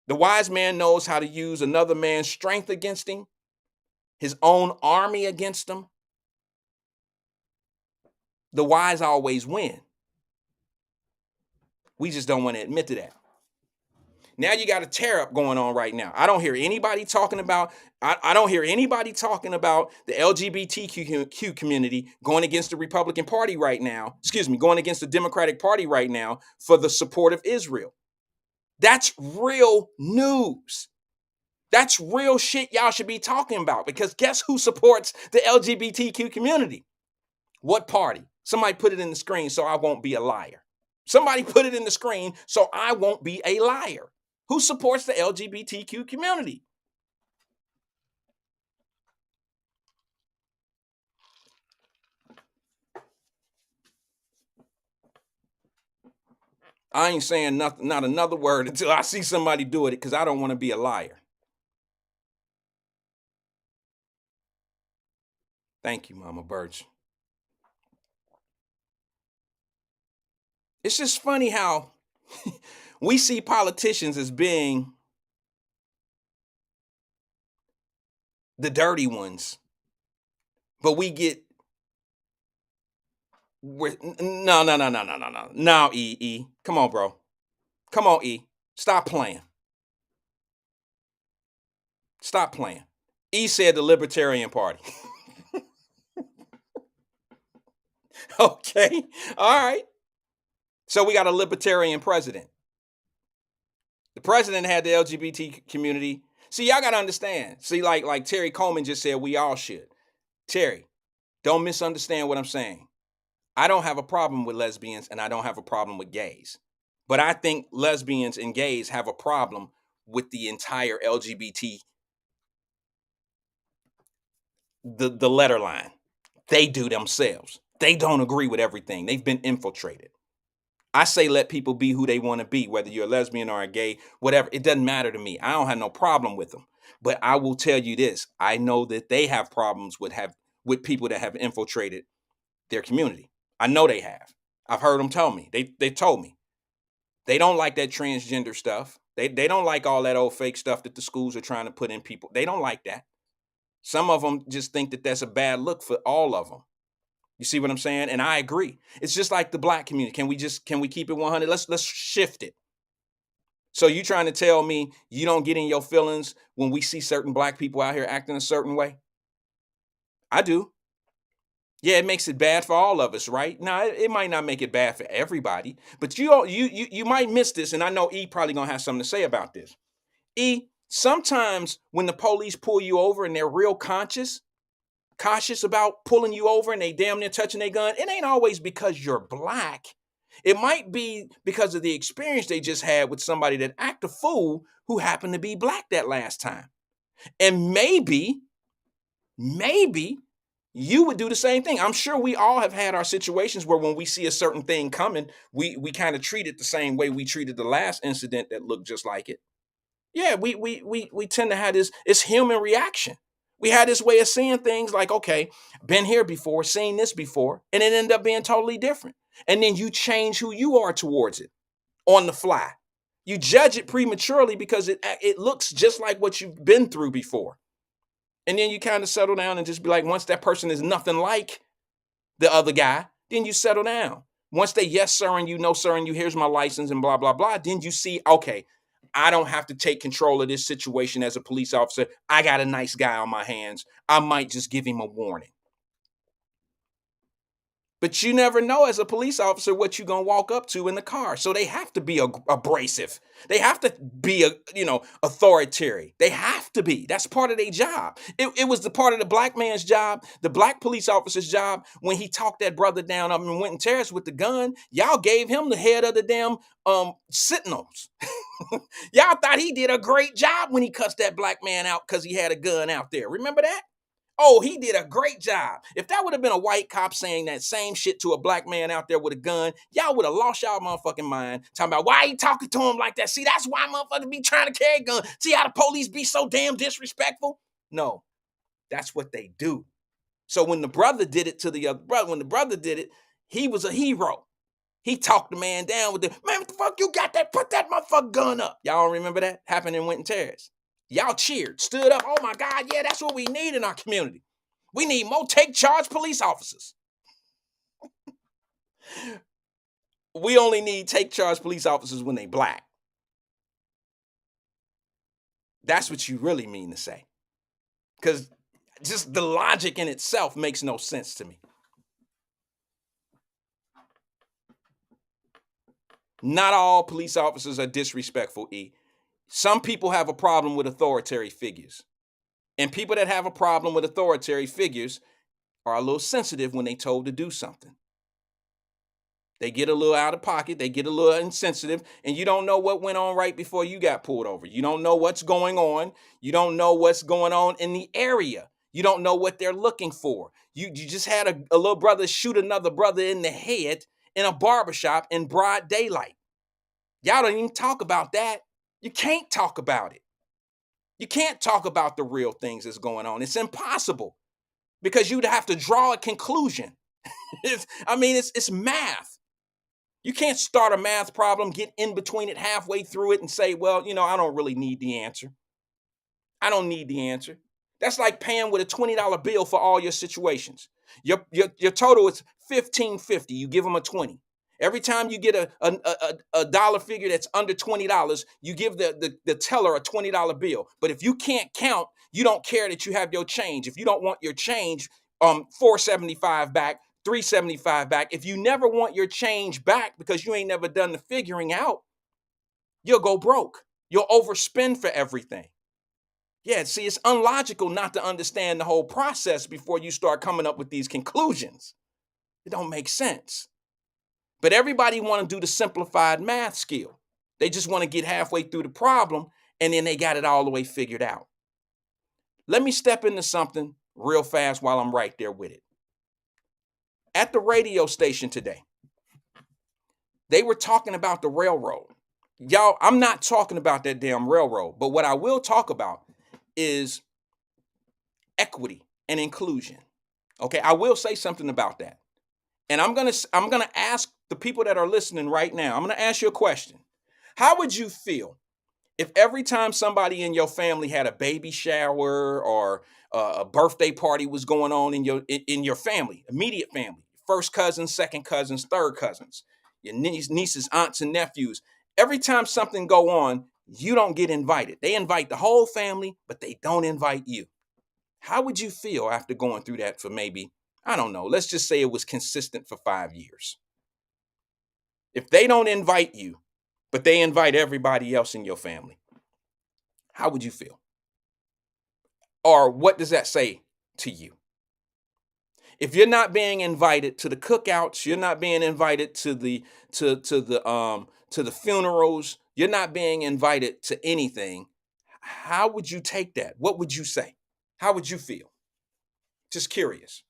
The wise man knows how to use another man's strength against him, his own army against him. The wise always win. We just don't want to admit to that. Now you got a tear up going on right now. I don't hear anybody talking about the LGBTQ community going against the Republican Party right now. Going against the Democratic Party right now for the support of Israel. That's real news. That's real shit y'all should be talking about, because guess who supports the LGBTQ community? What party? Somebody put it in the screen so I won't be a liar. Somebody put it in the screen so I won't be a liar. Who supports the LGBTQ community? I ain't saying nothing, not another word until I see somebody do it, because I don't want to be a liar. Thank you, Mama Birch. It's just funny how we see politicians as being the dirty ones, but we get no, E. Come on, bro. Come on, E. Stop playing. Stop playing. E said the Libertarian Party. Okay. All right. So we got a libertarian president. The president had the LGBT community. See, y'all got to understand. See, like Terry Coleman just said, we all should. Terry, don't misunderstand what I'm saying. I don't have a problem with lesbians and I don't have a problem with gays. But I think lesbians and gays have a problem with the entire LGBT, the letter line. They do themselves. They don't agree with everything. They've been infiltrated. I say let people be who they want to be, whether you're a lesbian or a gay, whatever. It doesn't matter to me. I don't have no problem with them. But I will tell you this: I know that they have problems with people that have infiltrated their community. I know they have. I've heard them tell me. They told me they don't like that transgender stuff. They don't like all that old fake stuff that the schools are trying to put in people. They don't like that. Some of them just think that that's a bad look for all of them. You see what I'm saying? And I agree. It's just like the black community. Can we keep it 100? Let's shift it. So you trying to tell me you don't get in your feelings when we see certain black people out here acting a certain way? I do. Yeah, it makes it bad for all of us, right? Now, it might not make it bad for everybody, but you might miss this, and I know E probably gonna have something to say about this. E, sometimes when the police pull you over and they're real cautious about pulling you over and they damn near touching their gun, it ain't always because you're black. It might be because of the experience they just had with somebody that act a fool who happened to be black that last time. And maybe you would do the same thing. I'm sure we all have had our situations where when we see a certain thing coming, we kind of treat it the same way we treated the last incident that looked just like it. Yeah, we tend to have this, it's human reaction. We had this way of seeing things like, okay, been here before, seen this before, and it ended up being totally different. And then you change who you are towards it on the fly. You judge it prematurely because it looks just like what you've been through before. And then you kind of settle down and just be like, once that person is nothing like the other guy, then you settle down. Once they yes sir and you no sir and you here's my license and blah blah blah, then you see, okay, I don't have to take control of this situation as a police officer. I got a nice guy on my hands. I might just give him a warning. But you never know as a police officer what you're going to walk up to in the car. So they have to be abrasive. They have to be, authoritarian. They have to be. That's part of their job. It was the part of the black man's job, the black police officer's job, when he talked that brother down up and went and terrorist with the gun. Y'all gave him the head of the damn sentinels. Y'all thought he did a great job when he cussed that black man out because he had a gun out there. Remember that? Oh, he did a great job. If that would have been a white cop saying that same shit to a black man out there with a gun, y'all would have lost y'all motherfucking mind. Talking about why he talking to him like that. See, that's why motherfuckers be trying to carry a gun. See how the police be so damn disrespectful? No, that's what they do. So when the brother did it to the other brother, when the brother did it, he was a hero. He talked the man down with the, man, what the fuck you got that? Put that motherfucking gun up. Y'all remember that? Happened in Winton Terrace. Y'all cheered, stood up. Oh my God, yeah, that's what we need in our community. We need more take charge police officers. We only need take charge police officers when they black. That's what you really mean to say. Because just the logic in itself makes no sense to me. Not all police officers are disrespectful, E. Some people have a problem with authoritarian figures. And people that have a problem with authoritarian figures are a little sensitive when they told to do something. They get a little out of pocket, they get a little insensitive, and you don't know what went on right before you got pulled over. You don't know what's going on. You don't know what's going on in the area. You don't know what they're looking for. You just had a little brother shoot another brother in the head in a barbershop in broad daylight. Y'all don't even talk about that. You can't talk about it. You can't talk about the real things that's going on. It's impossible because you'd have to draw a conclusion. It's math. You can't start a math problem, get in between it halfway through it and say, well, I don't really need the answer. I don't need the answer. That's like paying with a $20 bill for all your situations. Your total is $15.50. You give them a 20. Every time you get a dollar figure that's under $20, you give the teller a $20 bill. But if you can't count, you don't care that you have your change. If you don't want your change, $4.75 back, $3.75 back. If you never want your change back because you ain't never done the figuring out, you'll go broke. You'll overspend for everything. Yeah, see, it's unlogical not to understand the whole process before you start coming up with these conclusions. It don't make sense. But everybody want to do the simplified math skill. They just want to get halfway through the problem and then they got it all the way figured out. Let me step into something real fast while I'm right there with it. At the radio station today, they were talking about the railroad. Y'all, I'm not talking about that damn railroad, but what I will talk about is equity and inclusion. Okay, I will say something about that. And I'm going to ask the people that are listening right now. I'm going to ask you a question. How would you feel if every time somebody in your family had a baby shower or a birthday party was going on in your family, immediate family, first cousins, second cousins, third cousins, your nieces, aunts, and nephews, every time something go on, you don't get invited. They invite the whole family, but they don't invite you. How would you feel after going through that for maybe, I don't know, let's just say it was consistent for 5 years? If they don't invite you, but they invite everybody else in your family, how would you feel? Or what does that say to you? If you're not being invited to the cookouts, you're not being invited to the funerals, you're not being invited to anything, how would you take that? What would you say? How would you feel? Just curious.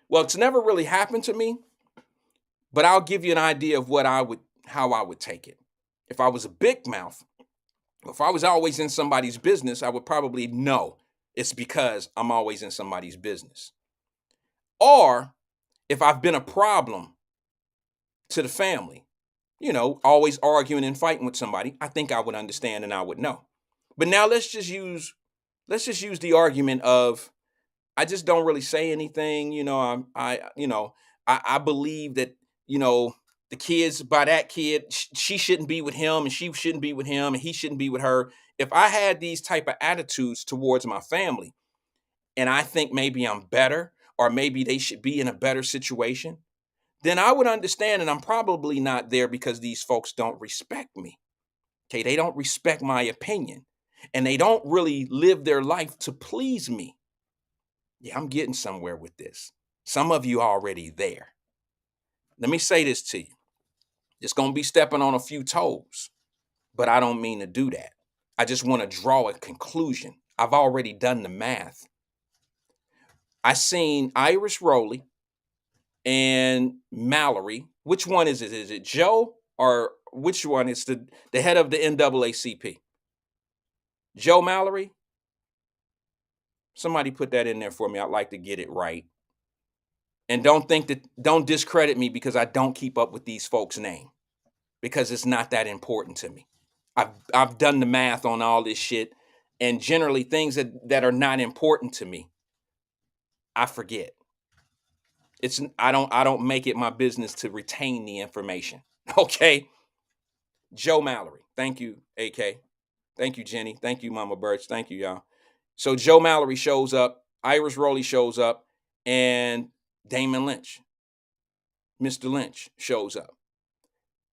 Well, it's never really happened to me, but I'll give you an idea of how I would take it. If I was a big mouth, if I was always in somebody's business, I would probably know it's because I'm always in somebody's business. Or if I've been a problem to the family, always arguing and fighting with somebody, I think I would understand and I would know. But now let's just use the argument of I just don't really say anything. I believe that, the kids by that kid, she shouldn't be with him and she shouldn't be with him and he shouldn't be with her. If I had these type of attitudes towards my family and I think maybe I'm better or maybe they should be in a better situation, then I would understand and I'm probably not there because these folks don't respect me. Okay, they don't respect my opinion and they don't really live their life to please me. Yeah, I'm getting somewhere with this. Some of you are already there. Let me say this to you. It's going to be stepping on a few toes, but I don't mean to do that. I just want to draw a conclusion. I've already done the math. I seen Iris Rowley and Mallory. Which one is it? Is it Joe or which one is the head of the NAACP? Joe Mallory? Somebody put that in there for me. I'd like to get it right. And don't discredit me because I don't keep up with these folks' name because it's not that important to me. I've done the math on all this shit, and generally things that are not important to me, I forget. I don't make it my business to retain the information. Okay. Joe Mallory. Thank you, AK. Thank you, Jenny. Thank you, Mama Birch. Thank you, y'all. So Joe Mallory shows up, Iris Rowley shows up, and Damon Lynch, Mr. Lynch, shows up.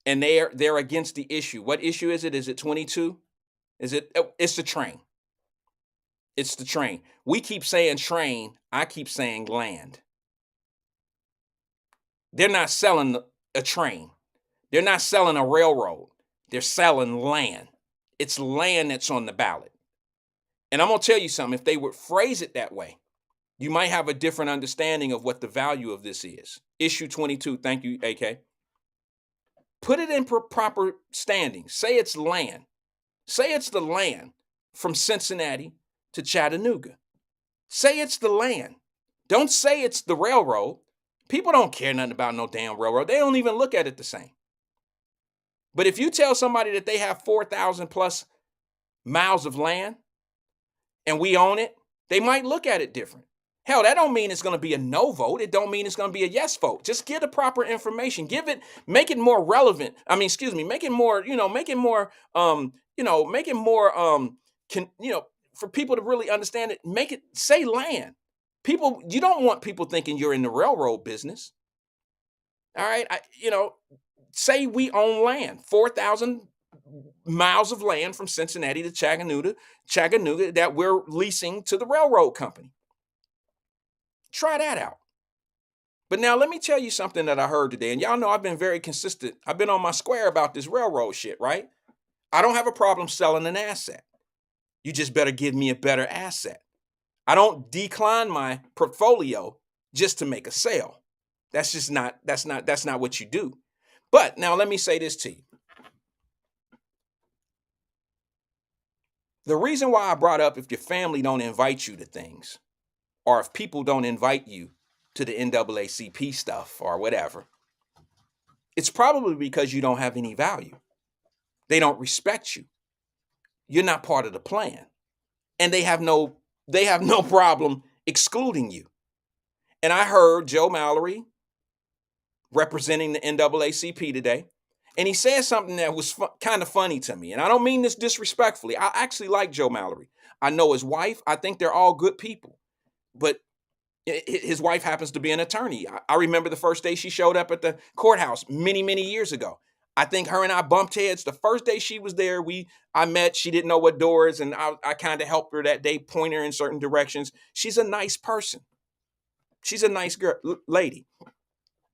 And they're against the issue. What issue is it? Is it 22? It's the train. It's the train. We keep saying train. I keep saying land. They're not selling a train. They're not selling a railroad. They're selling land. It's land that's on the ballot. And I'm going to tell you something. If they would phrase it that way, you might have a different understanding of what the value of this is. Issue 22. Thank you, AK. Put it in proper standing. Say it's land. Say it's the land from Cincinnati to Chattanooga. Say it's the land. Don't say it's the railroad. People don't care nothing about no damn railroad. They don't even look at it the same. But if you tell somebody that they have 4,000 plus miles of land and we own it, they might look at it different. Hell, that don't mean it's going to be a no vote. It don't mean it's going to be a yes vote. Just give the proper information. Make it more relevant. Make it more, for people to really understand it. Make it say land. People, you don't want people thinking you're in the railroad business. All right. Say we own land, 4,000 miles of land from Cincinnati to Chattanooga that we're leasing to the railroad company. Try that out. But now let me tell you something that I heard today, and y'all know I've been very consistent. I've been on my square about this railroad shit, right? I don't have a problem selling an asset. You just better give me a better asset. I don't decline my portfolio just to make a sale. That's not what you do. But now let me say this to you. The reason why I brought up if your family don't invite you to things, or if people don't invite you to the NAACP stuff or whatever, it's probably because you don't have any value. They don't respect you. You're not part of the plan. And they have no problem excluding you. And I heard Joe Mallory representing the NAACP today, and he said something that was kind of funny to me. And I don't mean this disrespectfully. I actually like Joe Mallory. I know his wife. I think they're all good people. But his wife happens to be an attorney. I remember the first day she showed up at the courthouse many, many years ago. I think her and I bumped heads the first day she was there. I met. She didn't know what doors, and I kind of helped her that day, point her in certain directions. She's a nice person. She's a nice girl, lady.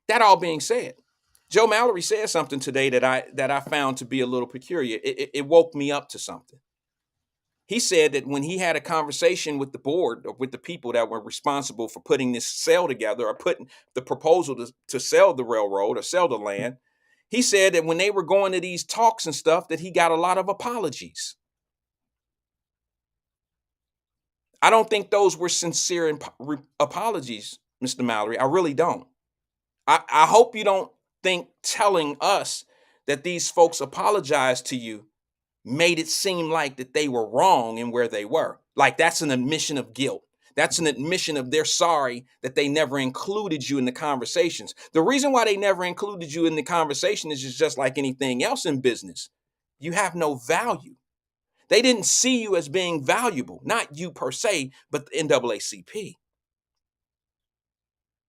That all being said, Joe Mallory said something today that I found to be a little peculiar. It woke me up to something. He said that when he had a conversation with the board or with the people that were responsible for putting this sale together or putting the proposal to sell the railroad or sell the land, he said that when they were going to these talks and stuff, that he got a lot of apologies. I don't think those were sincere apologies, Mr. Mallory. I really don't. I hope you don't think telling us that these folks apologized to you made it seem like that they were wrong in where they were. Like that's an admission of guilt. That's an admission of they're sorry that they never included you in the conversations. The reason why they never included you in the conversation is just like anything else in business. You have no value. They didn't see you as being valuable, not you per se, but the NAACP.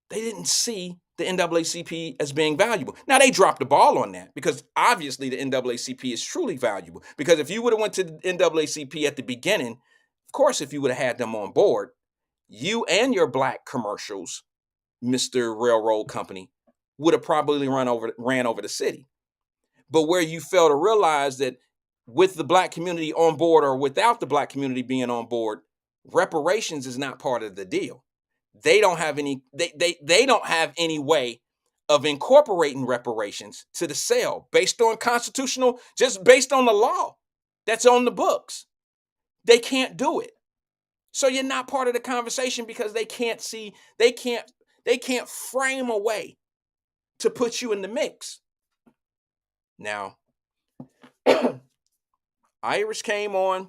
They didn't see the NAACP as being valuable. Now they dropped the ball on that because obviously the NAACP is truly valuable. Because if you would have went to the NAACP at the beginning, of course, if you would have had them on board, you and your black commercials, Mr. Railroad Company, would have probably ran over the city. But where you fail to realize that with the black community on board or without the black community being on board, reparations is not part of the deal. They don't have any they don't have any way of incorporating reparations to the sale based on just based on the law that's on the books. They can't do it. So you're not part of the conversation because they can't frame a way to put you in the mix. Now, Irish came on,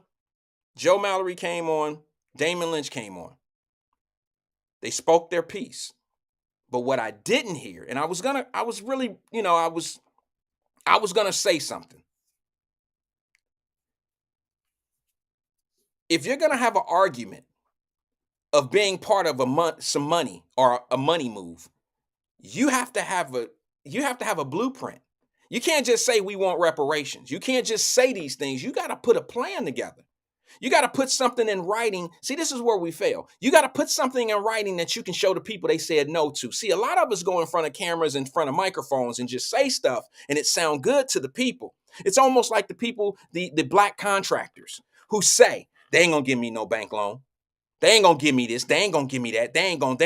Joe Mallory came on, Damon Lynch came on. They spoke their piece. But what I didn't hear, and I was gonna say something. If you're gonna have an argument of being part of some money or a money move, you have to have a blueprint. You can't just say we want reparations. You can't just say these things. You got to put a plan together. You got to put something in writing. See, this is where we fail. You got to put something in writing that you can show the people they said no to. See, a lot of us go in front of cameras, in front of microphones, and just say stuff, and it sound good to the people. It's almost like the people, the black contractors who say, they ain't going to give me no bank loan. They ain't going to give me this. They ain't going to give me that. They ain't going.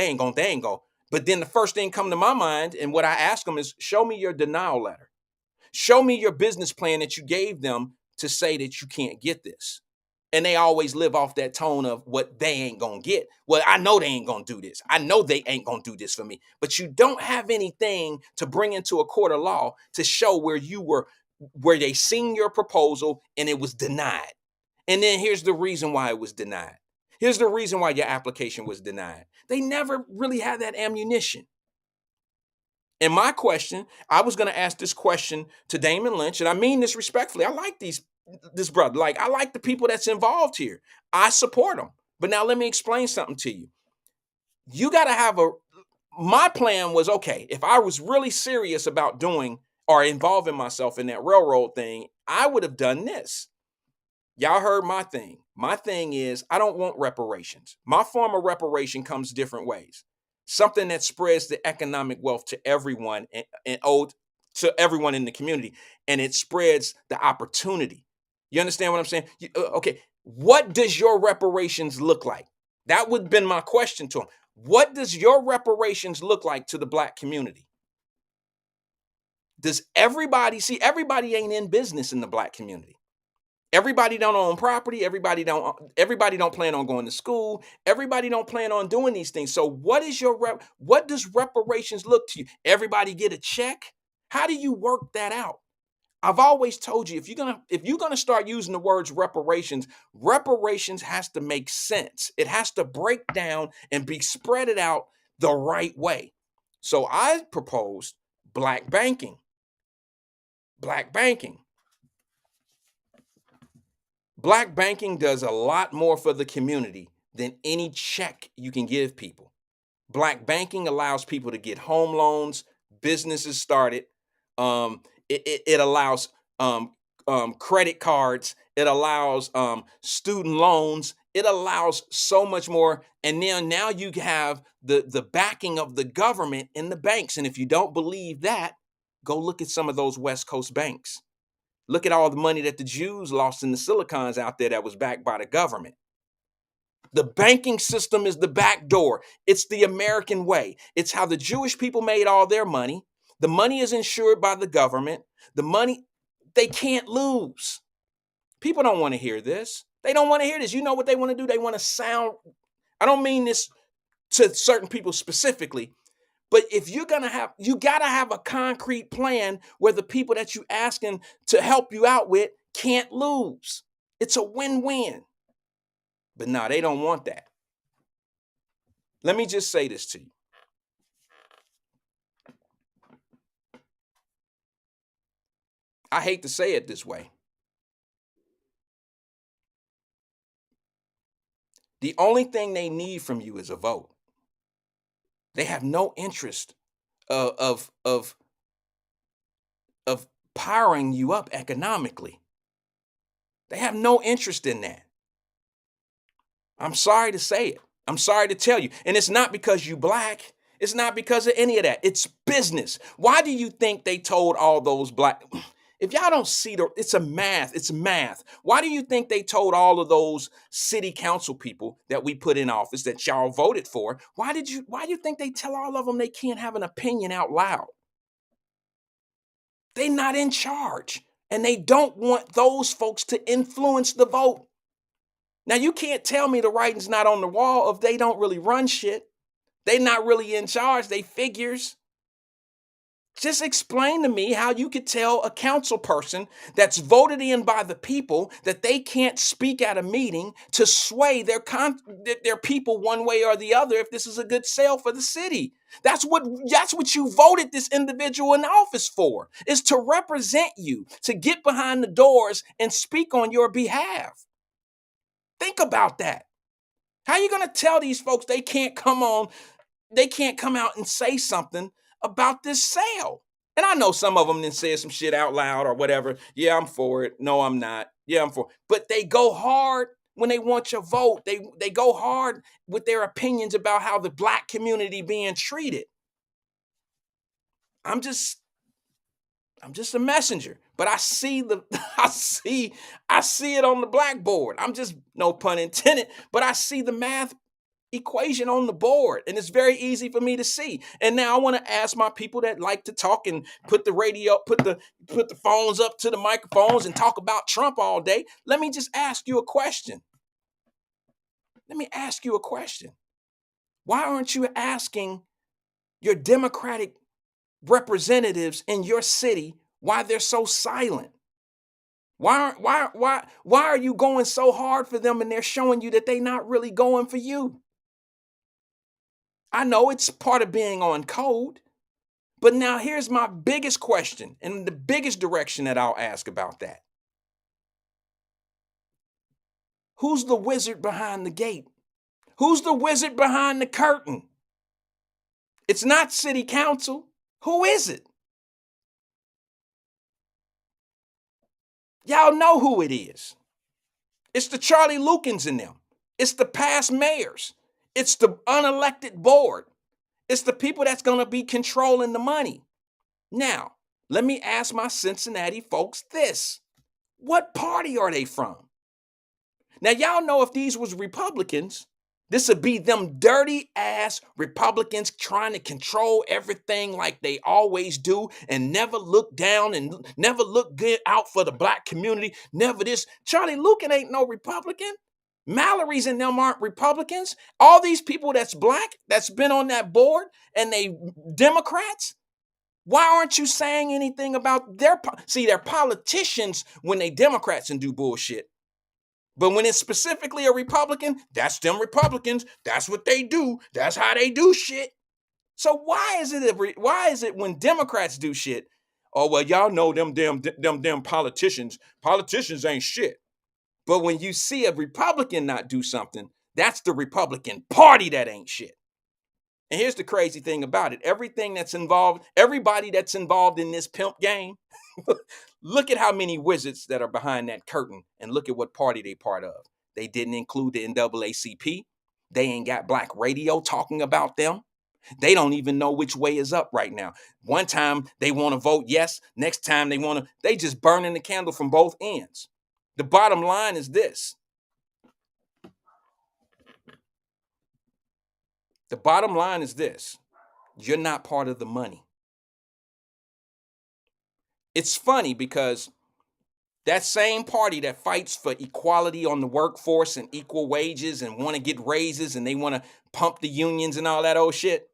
But then the first thing come to my mind, and what I ask them is, show me your denial letter. Show me your business plan that you gave them to say that you can't get this. And they always live off that tone of what they ain't going to get. Well, I know they ain't going to do this. I know they ain't going to do this for me. But you don't have anything to bring into a court of law to show where they seen your proposal and it was denied. And then here's the reason why it was denied. Here's the reason why your application was denied. They never really had that ammunition. And my question, I was going to ask this question to Damon Lynch, and I mean this respectfully. I like this brother. Like, I like the people that's involved here. I support them. But now let me explain something to you. You got to my plan was, okay, if I was really serious about doing or involving myself in that railroad thing I would have done this. Y'all heard my thing. My thing is I don't want reparations. My form of reparation comes different ways. Something that spreads the economic wealth to everyone and owed to everyone in the community, and it spreads the opportunity. You understand what I'm saying? Okay, what does your reparations look like? That would have been my question to him. What does your reparations look like to the black community? Does everybody see? Everybody ain't in business in the black community. Everybody don't own property. Everybody don't plan on going to school. Everybody don't plan on doing these things. So what does reparations look to you? Everybody get a check? How do you work that out? I've always told you if you're gonna start using the words reparations has to make sense. It has to break down and be spread it out the right way. So I proposed black banking. Black banking. Black banking does a lot more for the community than any check you can give people. Black banking allows people to get home loans, businesses started. It allows credit cards. It allows student loans. It allows so much more. And then now you have the backing of the government in the banks. And if you don't believe that, go look at some of those West Coast banks. Look at all the money that the Jews lost in the silicons out there that was backed by the government. The banking system is the back door. It's the American way. It's how the Jewish people made all their money. The money is insured by the government. The money, they can't lose. People don't want to hear this. They don't want to hear this. You know what they want to do? They want to sound, I don't mean this to certain people specifically, but if you're gonna have, you gotta have a concrete plan where the people that you asking to help you out with can't lose. It's a win-win. But no, they don't want that. Let me just say this to you. I hate to say it this way. The only thing they need from you is a vote. They have no interest of powering you up economically. They have no interest in that. I'm sorry to say it. I'm sorry to tell you. And it's not because you black. It's not because of any of that. It's business. Why do you think they told all those black? If y'all don't see it's math. Why do you think they told all of those city council people that we put in office that y'all voted for? Why do you think they tell all of them they can't have an opinion out loud? They're not in charge. And they don't want those folks to influence the vote. Now, you can't tell me the writing's not on the wall if they don't really run shit. They not really in charge. They figures. Just explain to me how you could tell a council person that's voted in by the people that they can't speak at a meeting to sway their people one way or the other if this is a good sale for the city. That's what you voted this individual in office for, is to represent you, to get behind the doors and speak on your behalf. Think about that. How are you going to tell these folks they can't come out and say something about this sale? And I know some of them then say some shit out loud or whatever. Yeah, I'm for it. No, I'm not. Yeah, I'm for it. But they go hard when they want your vote. They go hard with their opinions about how the black community being treated. I'm just a messenger, but I see I see it on the blackboard. I'm just, no pun intended, but I see the math equation on the board, and it's very easy for me to see. And now I want to ask my people that like to talk and put the phones up to the microphones and talk about Trump all day. Let me just ask you a question. Let me ask you a question. Why aren't you asking your Democratic representatives in your city why they're so silent? Why are you going so hard for them and they're showing you that they're not really going for you? I know it's part of being on code, but now here's my biggest question and the biggest direction that I'll ask about that. Who's the wizard behind the gate? Who's the wizard behind the curtain? It's not city council. Who is it? Y'all know who it is. It's the Charlie Lukens in them. It's the past mayors. It's the unelected board. It's the people that's going to be controlling the money. Now, let me ask my Cincinnati folks this. What party are they from? Now, y'all know if these was Republicans, this would be them dirty ass Republicans trying to control everything like they always do and never look down and never look good out for the black community. Never this. Charlie Luken ain't no Republican. Mallory's and them aren't Republicans. All these people that's black, that's been on that board and they Democrats. Why aren't you saying anything about they're politicians when they Democrats and do bullshit. But when it's specifically a Republican, that's them Republicans. That's what they do. That's how they do shit. So why is it when Democrats do shit? Oh well, y'all know them damn politicians. Politicians ain't shit. But when you see a Republican not do something, that's the Republican Party that ain't shit. And here's the crazy thing about it. Everybody that's involved in this pimp game, look at how many wizards that are behind that curtain and look at what party they part of. They didn't include the NAACP. They ain't got black radio talking about them. They don't even know which way is up right now. One time they want to vote yes. Next time they just burning the candle from both ends. The bottom line is this. The bottom line is this. You're not part of the money. It's funny because that same party that fights for equality on the workforce and equal wages and want to get raises and they want to pump the unions and all that old shit,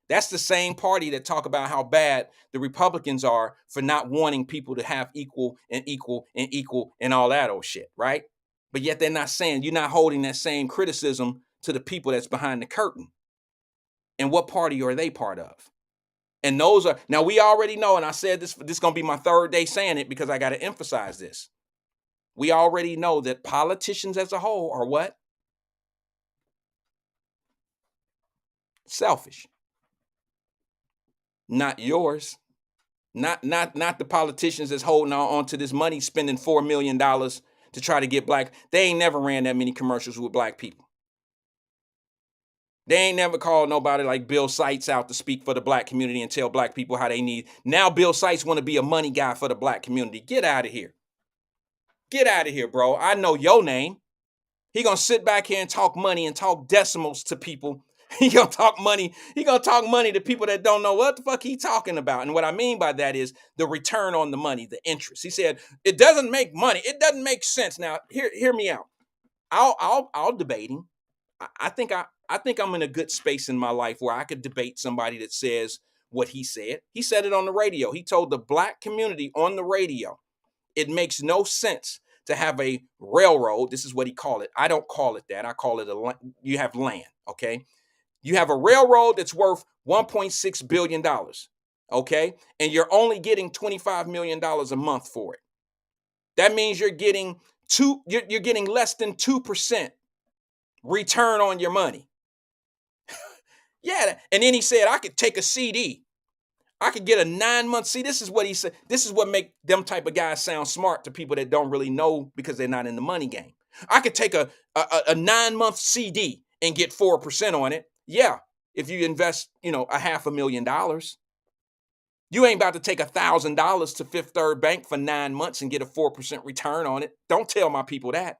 that's the same party that talk about how bad the Republicans are for not wanting people to have equal and all that old shit, right? But yet they're not saying, you're not holding that same criticism to the people that's behind the curtain. And what party are they part of? And those are, now we already know, and I said this is going to be my third day saying it because I got to emphasize this. We already know that politicians as a whole are what? Selfish. Not yours. Not the politicians that's holding on to this money, spending $4 million to try to get black. They ain't never ran that many commercials with black people. They ain't never called nobody like Bill Seitz out to speak for the black community and tell black people how they need. Now Bill Seitz want to be a money guy for the black community. Get out of here. Get out of here, bro. I know your name. He gonna sit back here and talk money and talk decimals to people. He gonna talk money. He gonna talk money to people that don't know what the fuck he talking about. And what I mean by that is the return on the money, the interest. He said it doesn't make money. It doesn't make sense. Now, hear me out. I'll debate him. I think I'm in a good space in my life where I could debate somebody that says what he said. He said it on the radio. He told the black community on the radio, it makes no sense to have a railroad. This is what he called it. I don't call it that. I call it you have land, okay? You have a railroad that's worth $1.6 billion, okay? And you're only getting $25 million a month for it. That means you're getting less than 2% return on your money. Yeah, and then he said, I could take a CD. I could get a 9-month CD. This is what he said. This is what make them type of guys sound smart to people that don't really know because they're not in the money game. I could take a 9-month CD and get 4% on it. Yeah, if you invest, $500,000. You ain't about to take $1,000 to Fifth Third Bank for 9 months and get a 4% return on it. Don't tell my people that.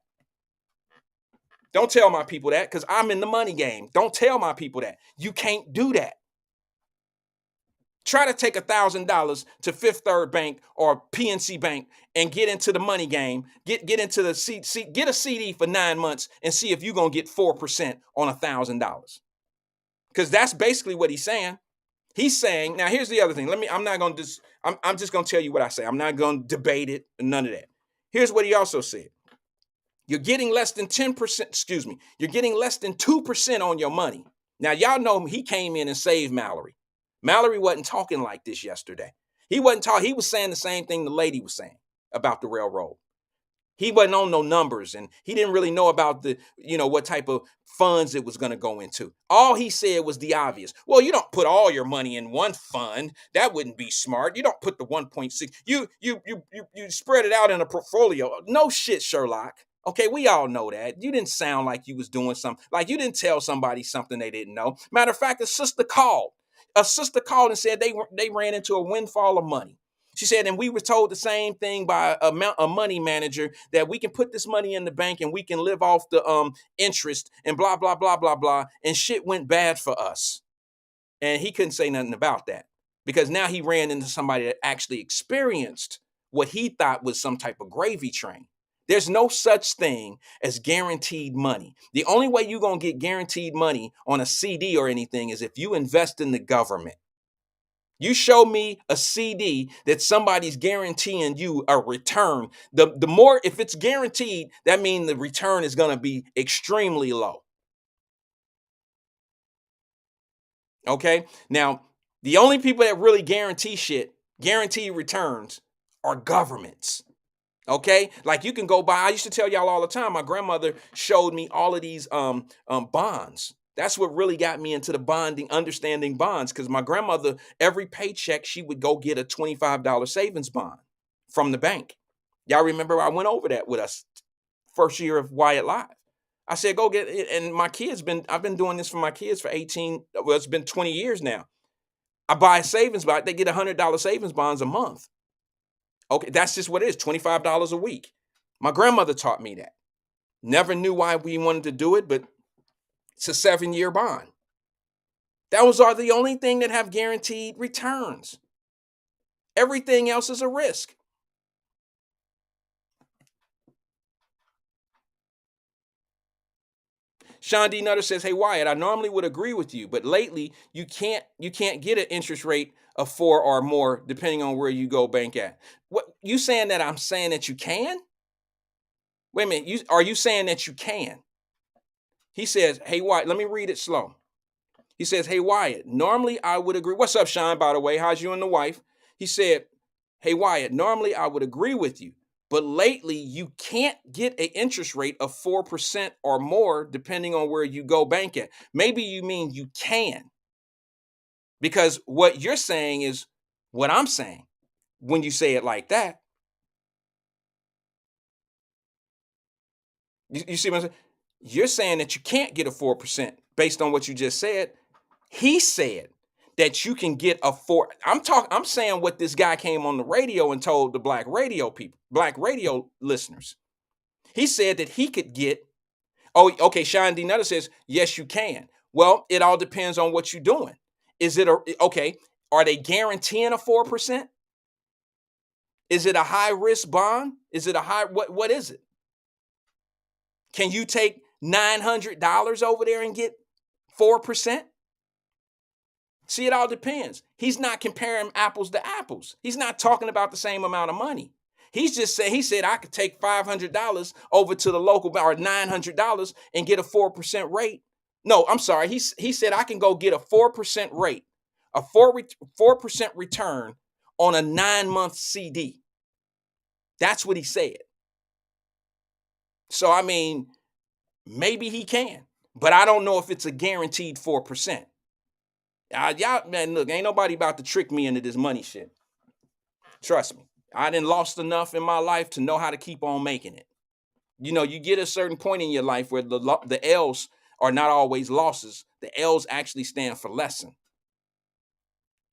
Don't tell my people that because I'm in the money game. Don't tell my people that. You can't do that. Try to take $1,000 to Fifth Third Bank or PNC Bank and get into the money game. Get into the get a CD for 9 months and see if you're gonna get 4% on $1,000. Because that's basically what he's saying. He's saying, now here's the other thing. I'm just gonna tell you what I say. I'm not gonna debate it, none of that. Here's what he also said. You're getting less than 10%, you're getting less than 2% on your money. Now, y'all know he came in and saved Mallory. Mallory wasn't talking like this yesterday. He wasn't talking, he was saying the same thing the lady was saying about the railroad. He wasn't on no numbers, and he didn't really know about what type of funds it was going to go into. All he said was the obvious. Well, you don't put all your money in one fund. That wouldn't be smart. You don't put the 1.6. You spread it out in a portfolio. No shit, Sherlock. Okay, we all know that. You didn't sound like you was doing something. Like you didn't tell somebody something they didn't know. Matter of fact, a sister called. A sister called and said they ran into a windfall of money. She said, and we were told the same thing by a money manager that we can put this money in the bank and we can live off the interest and blah, blah, blah, blah, blah. And shit went bad for us. And he couldn't say nothing about that because now he ran into somebody that actually experienced what he thought was some type of gravy train. There's no such thing as guaranteed money. The only way you're going to get guaranteed money on a CD or anything is if you invest in the government. You show me a CD that somebody's guaranteeing you a return. The more, if it's guaranteed, that means the return is going to be extremely low. Okay. Now, the only people that really guarantee returns are governments. Okay. Like you can go buy, I used to tell y'all all the time, my grandmother showed me all of these bonds. That's what really got me into the bonding, understanding bonds. Because my grandmother, every paycheck, she would go get a $25 savings bond from the bank. Y'all remember I went over that with us first year of Wyatt Live. I said, go get it. And I've been doing this for my kids for 18, well, it's been 20 years now. I buy a savings bond, they get $100 savings bonds a month. Okay, that's just what it is, $25 a week. My grandmother taught me that. Never knew why we wanted to do it, but it's a 7-year bond. Those are the only thing that have guaranteed returns. Everything else is a risk. Sean D. Nutter says, hey, Wyatt, I normally would agree with you, but lately you can't get an interest rate of 4 or more, depending on where you go bank at. What you saying that I'm saying that you can? Wait a minute. Are you saying that you can? He says, hey, Wyatt, let me read it slow. He says, hey, Wyatt, normally I would agree. What's up, Sean, by the way? How's you and the wife? He said, hey, Wyatt, normally I would agree with you, but lately you can't get an interest rate of 4% or more, depending on where you go bank at. Maybe you mean you can, because what you're saying is what I'm saying when you say it like that. You see what I'm saying? You're saying that you can't get a 4% based on what you just said. He said that you can get a 4. I'm saying what this guy came on the radio and told the black radio listeners. He said that he could get, oh, okay, Sean D. Nutter says, yes, you can. Well, it all depends on what you're doing. Are they guaranteeing a 4%? Is it a high risk bond? Is it what is it? Can you take $900 over there and get 4%? See, it all depends. He's not comparing apples to apples. He's not talking about the same amount of money. He said I could take $500 over to the local bank or $900 and get a 4% rate. No, I'm sorry. He said I can go get a 4% rate, a 4% return on a 9-month CD. That's what he said. So, I mean, maybe he can, but I don't know if it's a guaranteed 4%. Y'all, man, look, ain't nobody about to trick me into this money shit. Trust me. I done lost enough in my life to know how to keep on making it. You know, you get a certain point in your life where the L's are not always losses. The L's actually stand for lesson.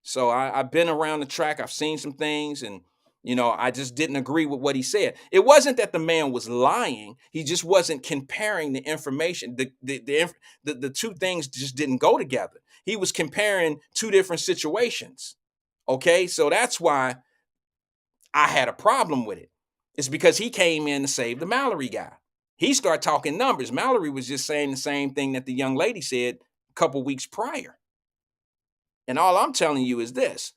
So I've been around the track. I've seen some things, and I just didn't agree with what he said. It wasn't that the man was lying. He just wasn't comparing the information. The two things just didn't go together. He was comparing two different situations. Okay, so that's why I had a problem with it. It's because he came in to save the Mallory guy. He started talking numbers. Mallory was just saying the same thing that the young lady said a couple weeks prior. And all I'm telling you is this.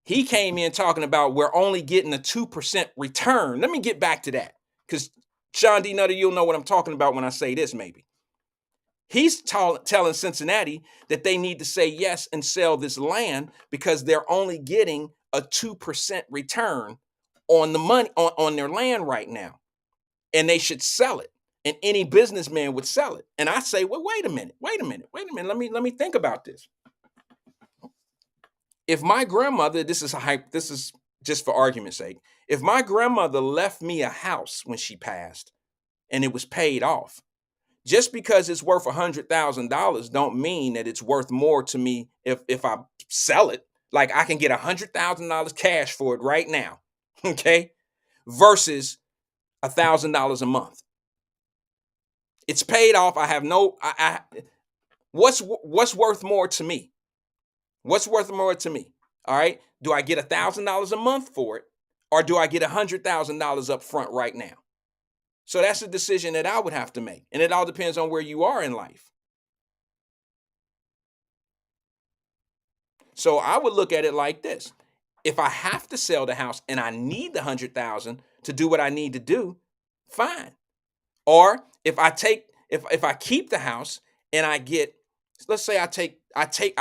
He came in talking about we're only getting a 2% return. Let me get back to that, because Sean D. Nutter, you'll know what I'm talking about when I say this, maybe. He's telling Cincinnati that they need to say yes and sell this land because they're only getting a 2% return on the money on their land right now. and they should sell it. And any businessman would sell it. And I say, well, wait a minute. Let me think about this. If my grandmother, this is just for argument's sake, if my grandmother left me a house when she passed and it was paid off, just because it's worth $100,000 don't mean that it's worth more to me if I sell it. Like I can get $100,000 cash for it right now, okay, versus $1,000 a month. It's paid off. I have no. What's worth more to me? What's worth more to me? All right. Do I get $1,000 a month for it, or do I get $100,000 up front right now? So that's a decision that I would have to make, and it all depends on where you are in life. So I would look at it like this: if I have to sell the house and I need the 100,000 to do what I need to do, fine. Or if I keep the house and I get, let's say I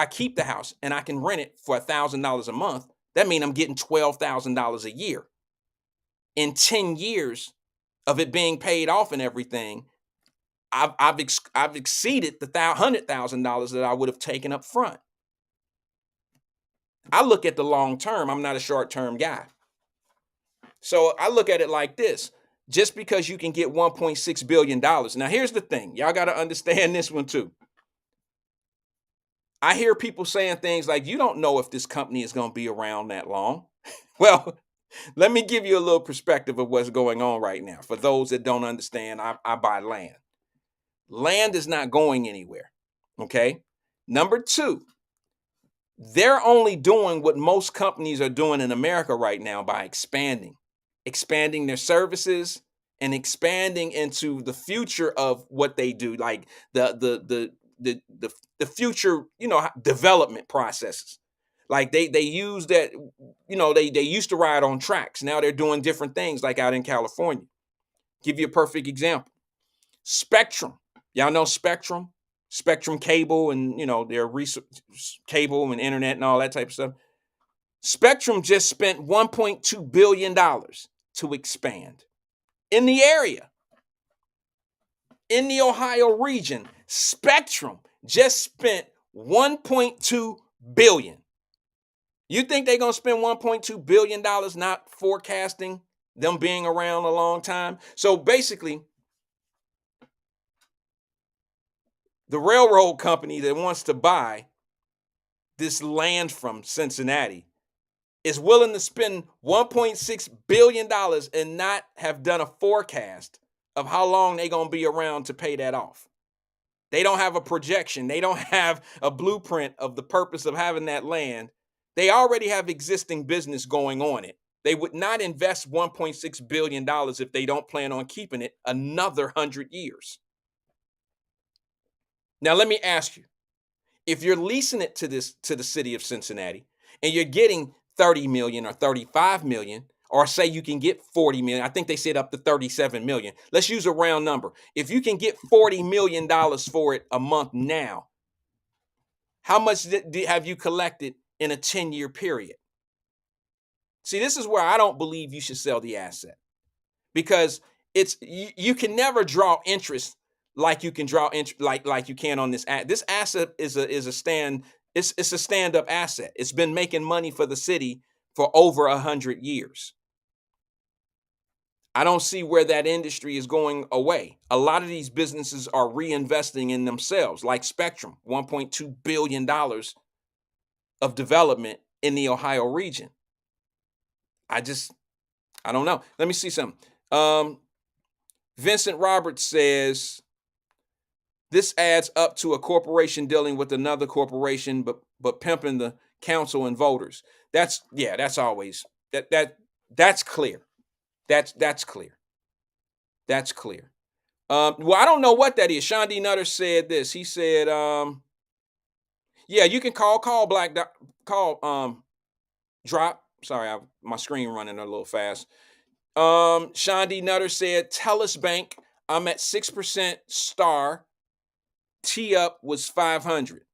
keep the house and I can rent it for $1,000 a month, that means I'm getting $12,000 a year. In 10 years of it being paid off and everything, I've exceeded the $100,000 that I would have taken up front. I look at the long term. I'm not a short term guy. So I look at it like this: just because you can get $1.6 billion. Now, here's the thing. Y'all got to understand this one too. I hear people saying things like, you don't know if this company is going to be around that long. Well, let me give you a little perspective of what's going on right now. For those that don't understand, I buy land. Land is not going anywhere. Okay. Number two, they're only doing what most companies are doing in America right now by expanding their services and expanding into the future of what they do, like the future, development processes. Like they use that, they used to ride on tracks. Now they're doing different things, like out in California. Give you a perfect example. Spectrum. Y'all know Spectrum? Spectrum cable and, their cable and internet and all that type of stuff. Spectrum just spent $1.2 billion to expand in the area. In the Ohio region, Spectrum just spent $1.2 billion. You think they're going to spend $1.2 billion not forecasting them being around a long time? So basically, the railroad company that wants to buy this land from Cincinnati is willing to spend $1.6 billion and not have done a forecast of how long they're going to be around to pay that off. They don't have a projection. They don't have a blueprint of the purpose of having that land. They already have existing business going on it. They would not invest $1.6 billion if they don't plan on keeping it another 100 years. Now, let me ask you, if you're leasing it to the city of Cincinnati and you're getting 30 million or 35 million, or say you can get 40 million, I think they said up to 37 million. Let's use a round number. If you can get $40 million for it a month now, how much have you collected in a 10-year period? See, this is where I don't believe you should sell the asset, because you can never draw interest like you can draw interest like you can on this asset. This asset is a stand-up asset. It's been making money for the city for over 100 years. I don't see where that industry is going away. A lot of these businesses are reinvesting in themselves, like Spectrum, $1.2 billion of development in the Ohio region. I don't know. Let me see something. Vincent Roberts says, this adds up to a corporation dealing with another corporation, but pimping the council and voters. That's always that's clear. That's clear. That's clear. Well, I don't know what that is. Sean D. Nutter said this. He said, yeah, you can call Black Drop. Sorry, my screen running a little fast. Sean D. Nutter said, Telus Bank, I'm at 6% star. T up was 500.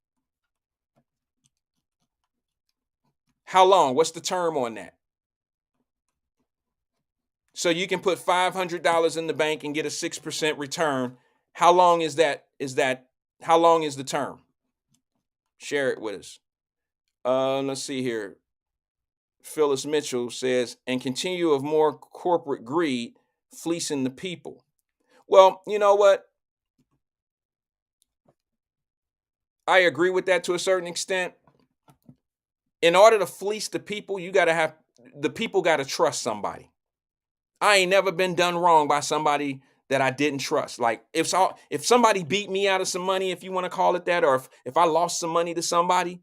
How long? What's the term on that? So you can put $500 in the bank and get a 6% return. How long is that? How long is the term? Share it with us. Let's see here. Phyllis Mitchell says, and continue of more corporate greed, fleecing the people. Well, you know what? I agree with that to a certain extent. In order to fleece the people, the people got to trust somebody. I ain't never been done wrong by somebody that I didn't trust. Like if somebody beat me out of some money, if you want to call it that, or if I lost some money to somebody,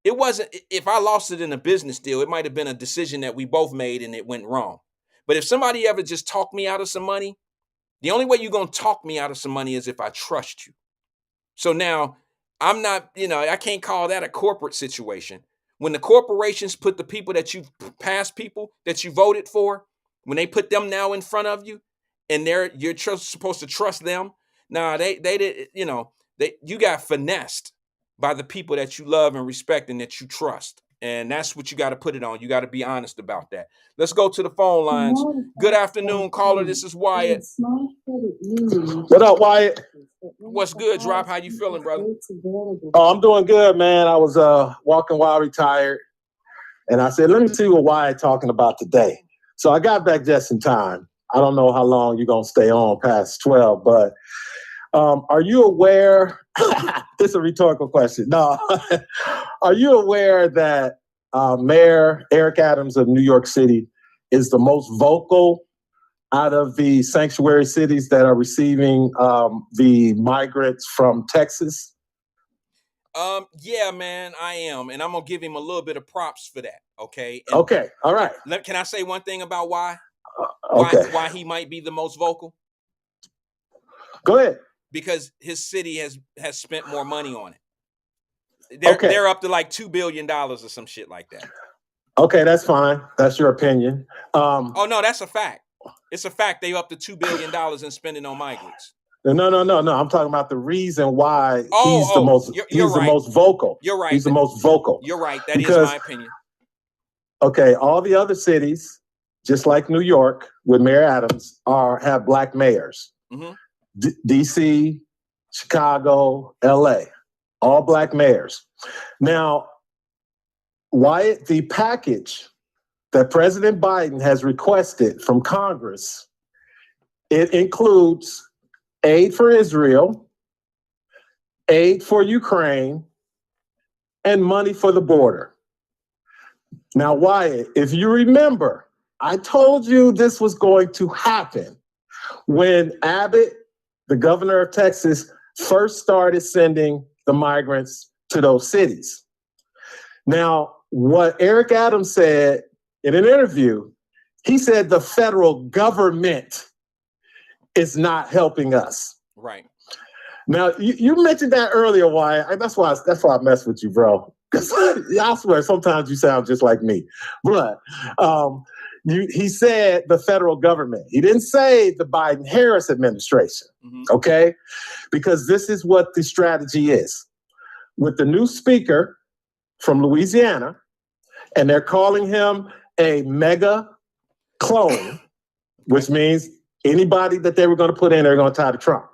it wasn't, if I lost it in a business deal, it might have been a decision that we both made and it went wrong. But if somebody ever just talked me out of some money, the only way you're going to talk me out of some money is if I trust you. So now I'm not, I can't call that a corporate situation. When the corporations put the people that you past people that you voted for, when they put them now in front of you and you're supposed to trust them. Nah, they did, you got finessed by the people that you love and respect and that you trust. And that's what you got to put it on. You got to be honest about that. Let's go to the phone lines. Good afternoon, caller. This is Wyatt. What up, Wyatt? What's good, Drop? How you feeling, brother? Oh, I'm doing good, man. I was walking while retired, and I said, let me see what Wyatt talking about today. So I got back just in time. I don't know how long you're going to stay on past 12, but are you aware? This is a rhetorical question. No. Are you aware that Mayor Eric Adams of New York City is the most vocal out of the sanctuary cities that are receiving the migrants from Texas? Yeah, man, I am. And I'm going to give him a little bit of props for that. Okay. And okay. All right. Can I say one thing about why? Okay. Why he might be the most vocal? Go ahead. Because his city has spent more money on it. They're up to like $2 billion or some shit like that. Okay, that's fine. That's your opinion. Oh no, that's a fact. It's a fact. They up to $2 billion in spending on migrants. No. I'm talking about the reason why he's the most. He's the most vocal. You're right. He's the most vocal. You're right. That is my opinion. Okay, all the other cities, just like New York with Mayor Adams, have black mayors. Mm-hmm. DC, Chicago, LA, all black mayors. Now, Wyatt, the package that President Biden has requested from Congress, it includes aid for Israel, aid for Ukraine, and money for the border. Now, Wyatt, if you remember, I told you this was going to happen when Abbott, the governor of Texas, first started sending the migrants to those cities. Now, what Eric Adams said in an interview, he said the federal government is not helping us. Right. Now, you mentioned that earlier, Wyatt. That's why I mess with you, bro. Because I swear, sometimes you sound just like me. But he said the federal government. He didn't say the Biden-Harris administration, okay? Because this is what the strategy is. With the new speaker from Louisiana, and they're calling him a mega clone, which means anybody that they were going to put in, they're going to tie to Trump.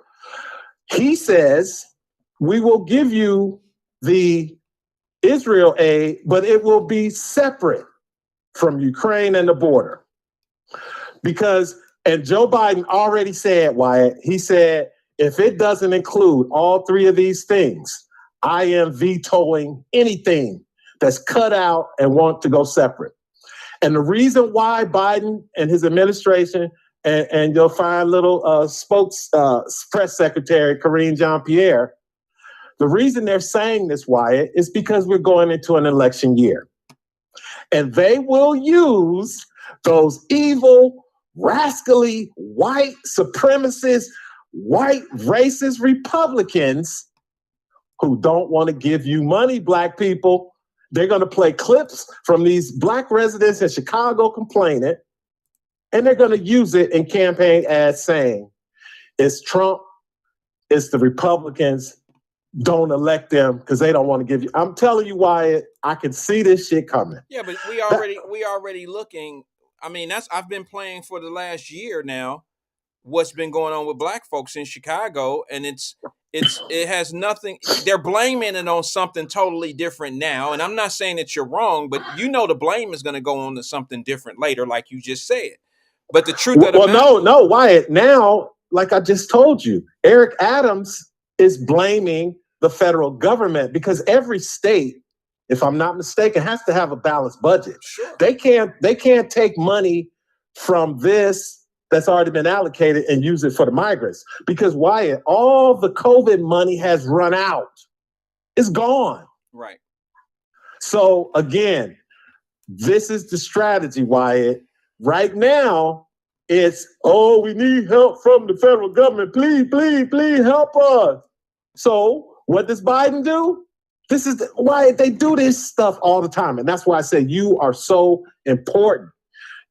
He says, we will give you the Israel aid, but it will be separate from Ukraine and the border. And Joe Biden already said, Wyatt, he said, if it doesn't include all three of these things, I am vetoing anything that's cut out and want to go separate. And the reason why Biden and his administration, and you'll find little press secretary Karine Jean-Pierre, the reason they're saying this, Wyatt, is because we're going into an election year. And they will use those evil, rascally, white supremacist, white racist Republicans who don't want to give you money, black people. They're going to play clips from these black residents in Chicago complaining, and they're going to use it in campaign ads saying, it's Trump, it's the Republicans, don't elect them because they don't want to give you. I'm telling you, Wyatt, I can see this shit coming. Yeah, but we already looking. I mean, I've been playing for the last year now. What's been going on with black folks in Chicago, and it has nothing. They're blaming it on something totally different now, and I'm not saying that you're wrong, but the blame is going to go on to something different later, like you just said. But the truth of the matter, no, Wyatt. Now, like I just told you, Eric Adams is blaming the federal government because every state, if I'm not mistaken, has to have a balanced budget. Sure. They can't take money from this that's already been allocated and use it for the migrants. Because Wyatt, all the COVID money has run out. It's gone. Right. So again, this is the strategy, Wyatt. Right now, it's, we need help from the federal government. Please help us. So what does Biden do? This is why they do this stuff all the time. And that's why I say you are so important.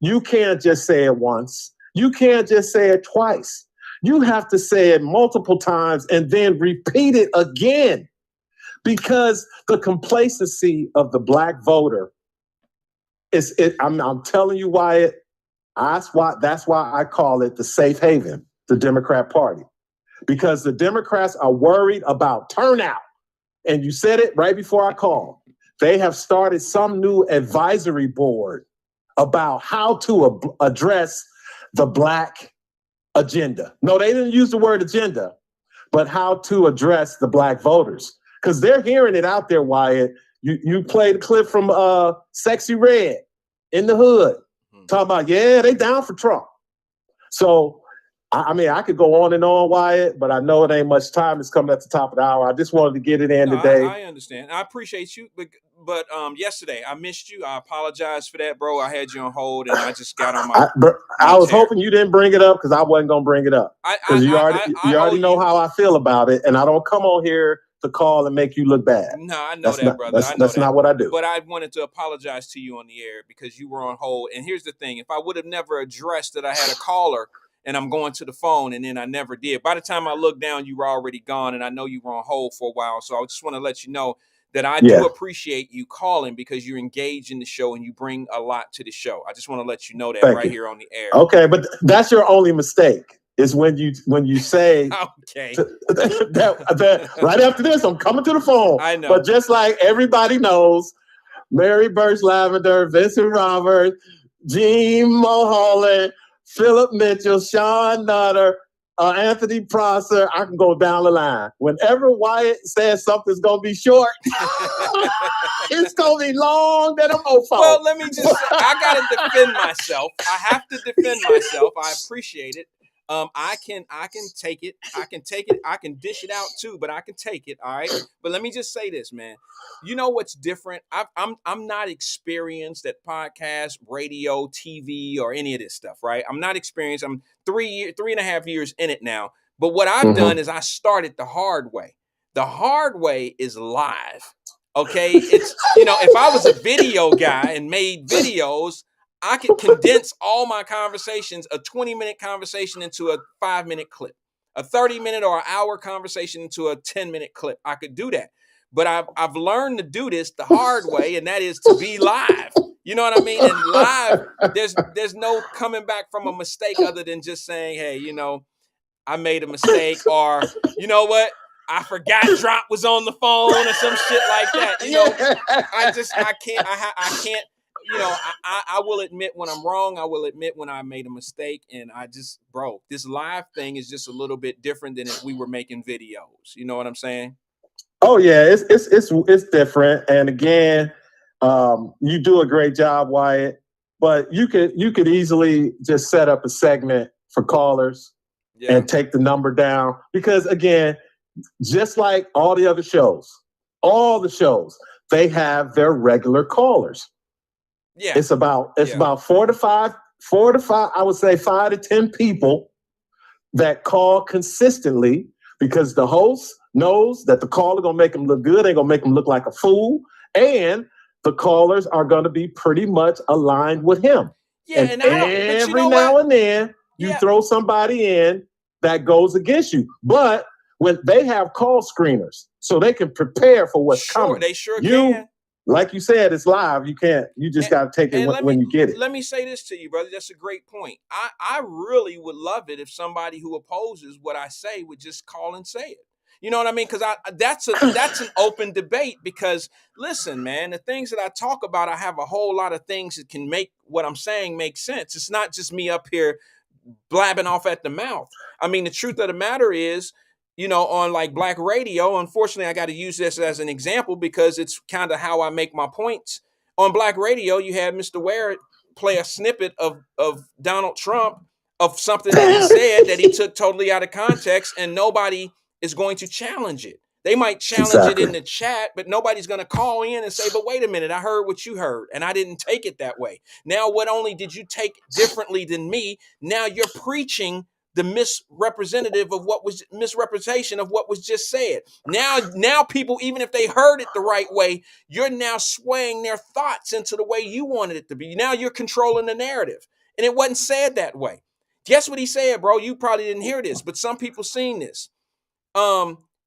You can't just say it once. You can't just say it twice. You have to say it multiple times and then repeat it again, because the complacency of the black voter I'm telling you, Wyatt, that's why I call it the safe haven, the Democrat Party, because the Democrats are worried about turnout. And you said it right before I called. They have started some new advisory board about how to address the black agenda. No, they didn't use the word agenda, but how to address the black voters. Because they're hearing it out there, Wyatt. You played a clip from Sexy Red in the Hood, talking about, they down for Trump. So, I mean, I could go on and on, Wyatt, but I know it ain't much time. It's coming at the top of the hour. I just wanted to get it in today. I understand. I appreciate you, but yesterday I missed you. I apologize for that, bro. I had you on hold, and I just got on my. I was hoping you didn't bring it up because I wasn't gonna bring it up because you already know how I feel about it, and I don't come on here to call and make you look bad. No, I know that, brother. That's not what I do. But I wanted to apologize to you on the air because you were on hold. And here's the thing: if I would have never addressed that I had a caller and I'm going to the phone, and then I never did. By the time I looked down, you were already gone, and I know you were on hold for a while. So I just want to let you know that I do appreciate you calling because you're engaged in the show and you bring a lot to the show. I just want to let you know that here on the air. Okay, but that's your only mistake. Is when you say okay that right after this I'm coming to the phone. I know, but just like everybody knows, Mary Birch Lavender, Vincent Roberts, Gene Mulholland, Philip Mitchell, Sean Nutter, Anthony Prosser, I can go down the line. Whenever Wyatt says something's gonna be short, it's gonna be long than a mofo. Well, let me just say, I gotta defend myself. I have to defend myself. I appreciate it. I can take it. I can take it. I can dish it out too, but I can take it. All right. But let me just say this, man. You know what's different? I'm not experienced at podcast, radio, TV, or any of this stuff, right? I'm not experienced. I'm 3.5 years in it now. But what I've done is I started the hard way. The hard way is live. Okay. It's, if I was a video guy and made videos, I could condense all my conversations, a 20-minute conversation into a 5-minute clip, a 30-minute or an hour conversation into a 10-minute clip. I could do that. But I've learned to do this the hard way, and that is to be live. You know what I mean? And live, there's no coming back from a mistake other than just saying, hey, I made a mistake, or you know what? I forgot Drop was on the phone or some shit like that. I can't. I will admit when I'm wrong. I will admit when I made a mistake. And this live thing is just a little bit different than if we were making videos. You know what I'm saying? Oh yeah, it's different. And again, you do a great job, Wyatt. But you could easily just set up a segment for callers and take the number down. Because again, just like all the shows, they have their regular callers. Yeah. It's about 4 to 5, I would say 5 to 10 people that call consistently, because the host knows that the caller gonna make them look good, ain't gonna make them look like a fool, and the callers are gonna be pretty much aligned with him. Yeah, and every now and then you throw somebody in that goes against you. But when they have call screeners, so they can prepare for what's coming. They sure can. like you said, it's live. You just got to take it when you get it. Let me say this to you, brother. That's a great point. I really would love it if somebody who opposes what I say would just call and say it. You know what I mean? Because that's an open debate. Because listen, man, the things that I talk about, I have a whole lot of things that can make what I'm saying make sense. It's not just me up here blabbing off at the mouth. I mean, the truth of the matter is, on like black radio, unfortunately, I got to use this as an example because it's kind of how I make my points. On black radio, you had Mr. Wyatt play a snippet of Donald Trump, of something that he said that he took totally out of context, and nobody is going to challenge it. They might challenge it in the chat, but nobody's going to call in and say, but wait a minute, I heard what you heard, and I didn't take it that way. Now, what only did you take differently than me? Now you're preaching the misrepresentation of what was just said. Now people, even if they heard it the right way, you're now swaying their thoughts into the way you wanted it to be. Now you're controlling the narrative, and it wasn't said that way. Guess what he said, bro? You probably didn't hear this, but some people seen this.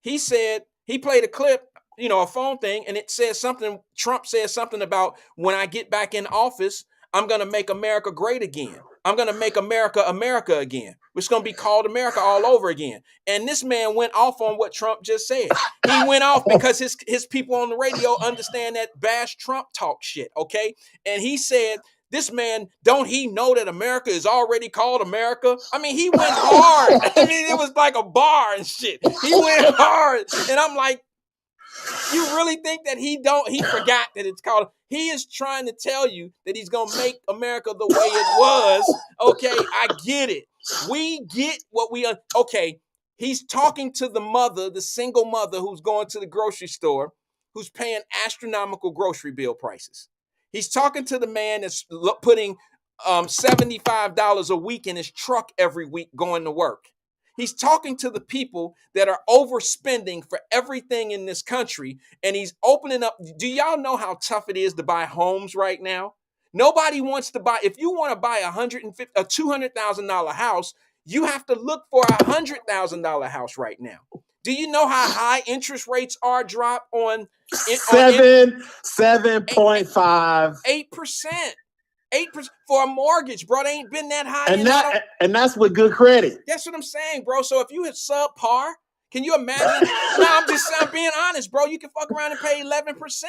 He said, he played a clip, a phone thing, and it says something, Trump says something about, when I get back in office, I'm going to make America great again. I'm going to make America again. It's going to be called America all over again. And this man went off on what Trump just said. He went off because his people on the radio understand that bash Trump talk shit, okay? And he said, this man, don't he know that America is already called America? I mean, he went hard. I mean, it was like a bar and shit. He went hard. And I'm like, you really think that he forgot that it's called? He is trying to tell you that he's going to make America the way it was. Okay, I get it. We get what okay, he's talking to the single mother who's going to the grocery store, who's paying astronomical grocery bill prices. He's talking to the man that's putting $75 a week in his truck every week going to work. He's talking to the people that are overspending for everything in this country, and he's opening up. Do y'all know how tough it is to buy homes right now? Nobody wants to buy. If you want to buy a $200,000 house, you have to look for a $100,000 house right now. Do you know how high interest rates are drop on 7.5, 8%. 8% for a mortgage, bro. They ain't been that high. And that's with good credit. That's what I'm saying, bro. So if you hit subpar, can you imagine? I'm being honest, bro. You can fuck around and pay 11%.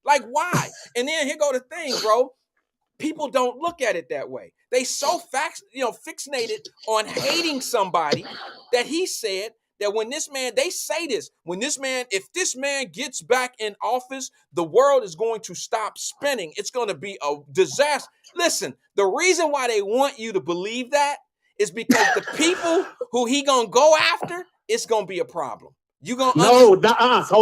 Like, why? And then here go the thing, bro. People don't look at it that way. They so fixated on hating somebody that he said that when this man, they say this, if this man gets back in office, the world is going to stop spinning. It's going to be a disaster. Listen, the reason why they want you to believe that is because the people who he going to go after, it's going to be a problem. You going to hold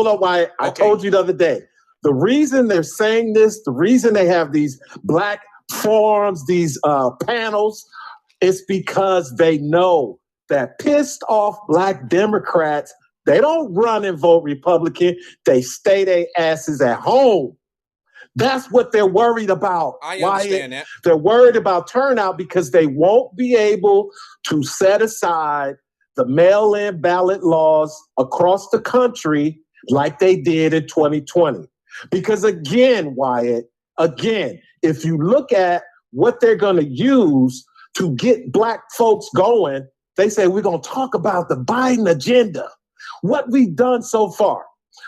on, Wyatt. I told you the other day. The reason they're saying this, the reason they have these black forums, these panels, is because they know that pissed off black Democrats, they don't run and vote Republican. They stay their asses at home. That's what they're worried about. I understand that. They're worried about turnout because they won't be able to set aside the mail-in ballot laws across the country like they did in 2020. Because again, Wyatt, if you look at what they're going to use to get black folks going, they say, we're going to talk about the Biden agenda, what we've done so far.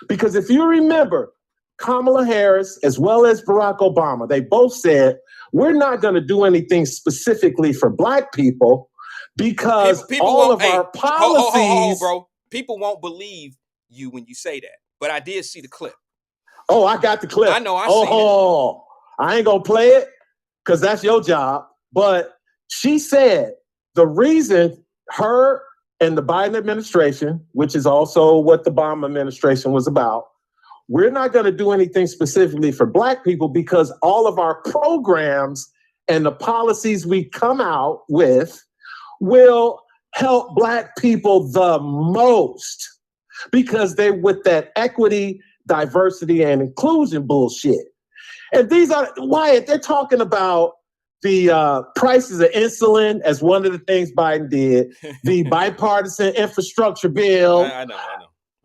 Because if you remember, Kamala Harris, as well as Barack Obama, they both said, we're not going to do anything specifically for black people because all of our policies... bro. People won't believe you when you say that. But I did see the clip. Oh, I got the clip. I know, I seen it. I ain't going to play it because that's your job. But she said the reason her and the Biden administration, which is also what the Obama administration was about, we're not going to do anything specifically for black people because all of our programs and the policies we come out with will help black people the most because they're with that equity, diversity, and inclusion bullshit. And these are, Wyatt, they're talking about the prices of insulin as one of the things Biden did, the bipartisan infrastructure bill. I know.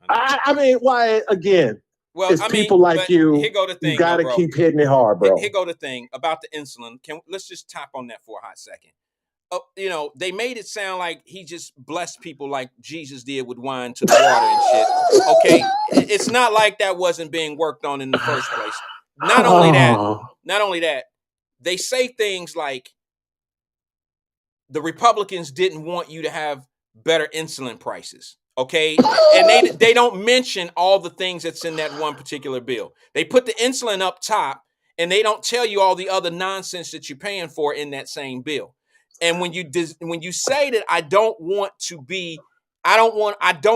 I mean, Wyatt, again, Well, It's I mean, people like but here you. go the You thing, got though, to bro. keep hitting it hard, Here bro. go the thing about the insulin. Let's just tap on that for a hot second. They made it sound like he just blessed people like Jesus did with wine to the water and shit. Okay, it's not like that wasn't being worked on in the first place. Not only that, Oh, not only that, they say things like the Republicans didn't want you to have better insulin prices. Okay, and they don't mention all the things that's in that one particular bill. They put the insulin up top, and they don't tell you all the other nonsense that you're paying for in that same bill. And when you say that I don't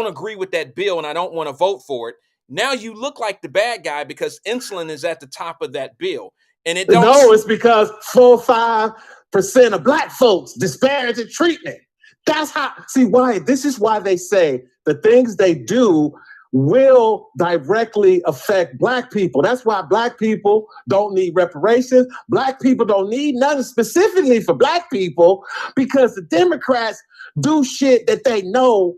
agree with that bill, and I don't want to vote for it. Now you look like the bad guy because insulin is at the top of that bill, and it don't. no, it's because 4 or 5% of black folks disparaging treatment. That's how. See why? This is why they say the things they do will directly affect black people. That's why black people don't need reparations. Black people don't need nothing specifically for black people because the Democrats do shit that they know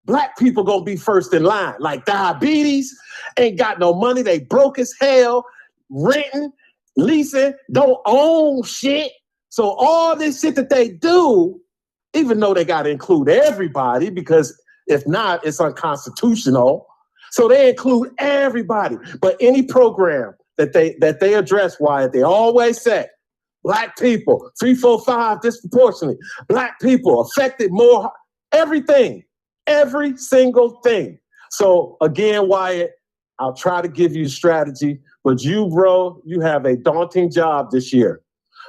black people gonna be first in line, like diabetes, ain't got no money, they broke as hell, renting, leasing, don't own shit. So all this shit that they do, even though they gotta include everybody, because if not, it's unconstitutional. So they include everybody. But any program that they address, Wyatt, they always say, black people, 3, 4, 5 disproportionately, black people affected more, everything. Every single thing. So again, Wyatt, I'll try to give you a strategy, but you, bro, you have a daunting job this year.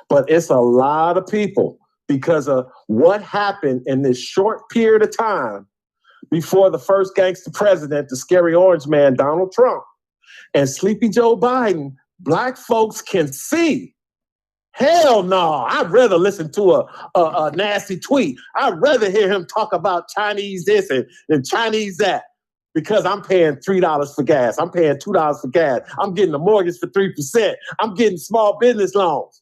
But it's a lot of people because of what happened in this short period of time before the first gangster president, the scary orange man, Donald Trump, and Sleepy Joe Biden. Black folks can see. Hell no. I'd rather listen to a nasty tweet. I'd rather hear him talk about Chinese this and Chinese that because I'm paying $3 for gas. I'm paying $2 for gas. I'm getting a mortgage for 3%. I'm getting small business loans.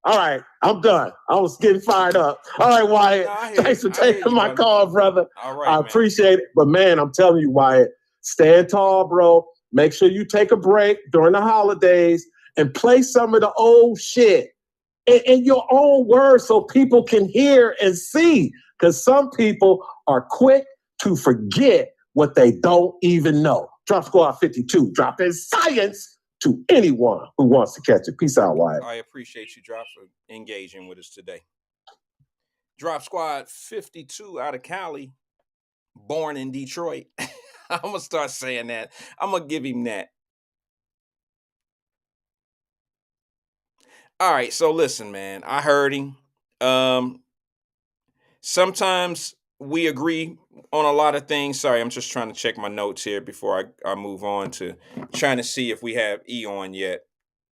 All right, I'm done. I was getting fired up. All right, Wyatt. No, Thanks for taking my call, brother. All right, I man. appreciate it. But man, I'm telling you, Wyatt, stand tall, bro. Make sure you take a break during the holidays and play some of the old shit in your own words so people can hear and see. Because some people are quick to forget what they don't even know. Drop Squad 52, dropping science to anyone who wants to catch it. Peace out, Wyatt. I appreciate you, Drop, for engaging with us today. Drop Squad 52 out of Cali, born in Detroit. I'm going to start saying that. I'm going to give him that. All right, so listen, man. I heard him. Sometimes we agree on a lot of things. Sorry, I'm just trying to check my notes here before I move on to trying to see if we have E on yet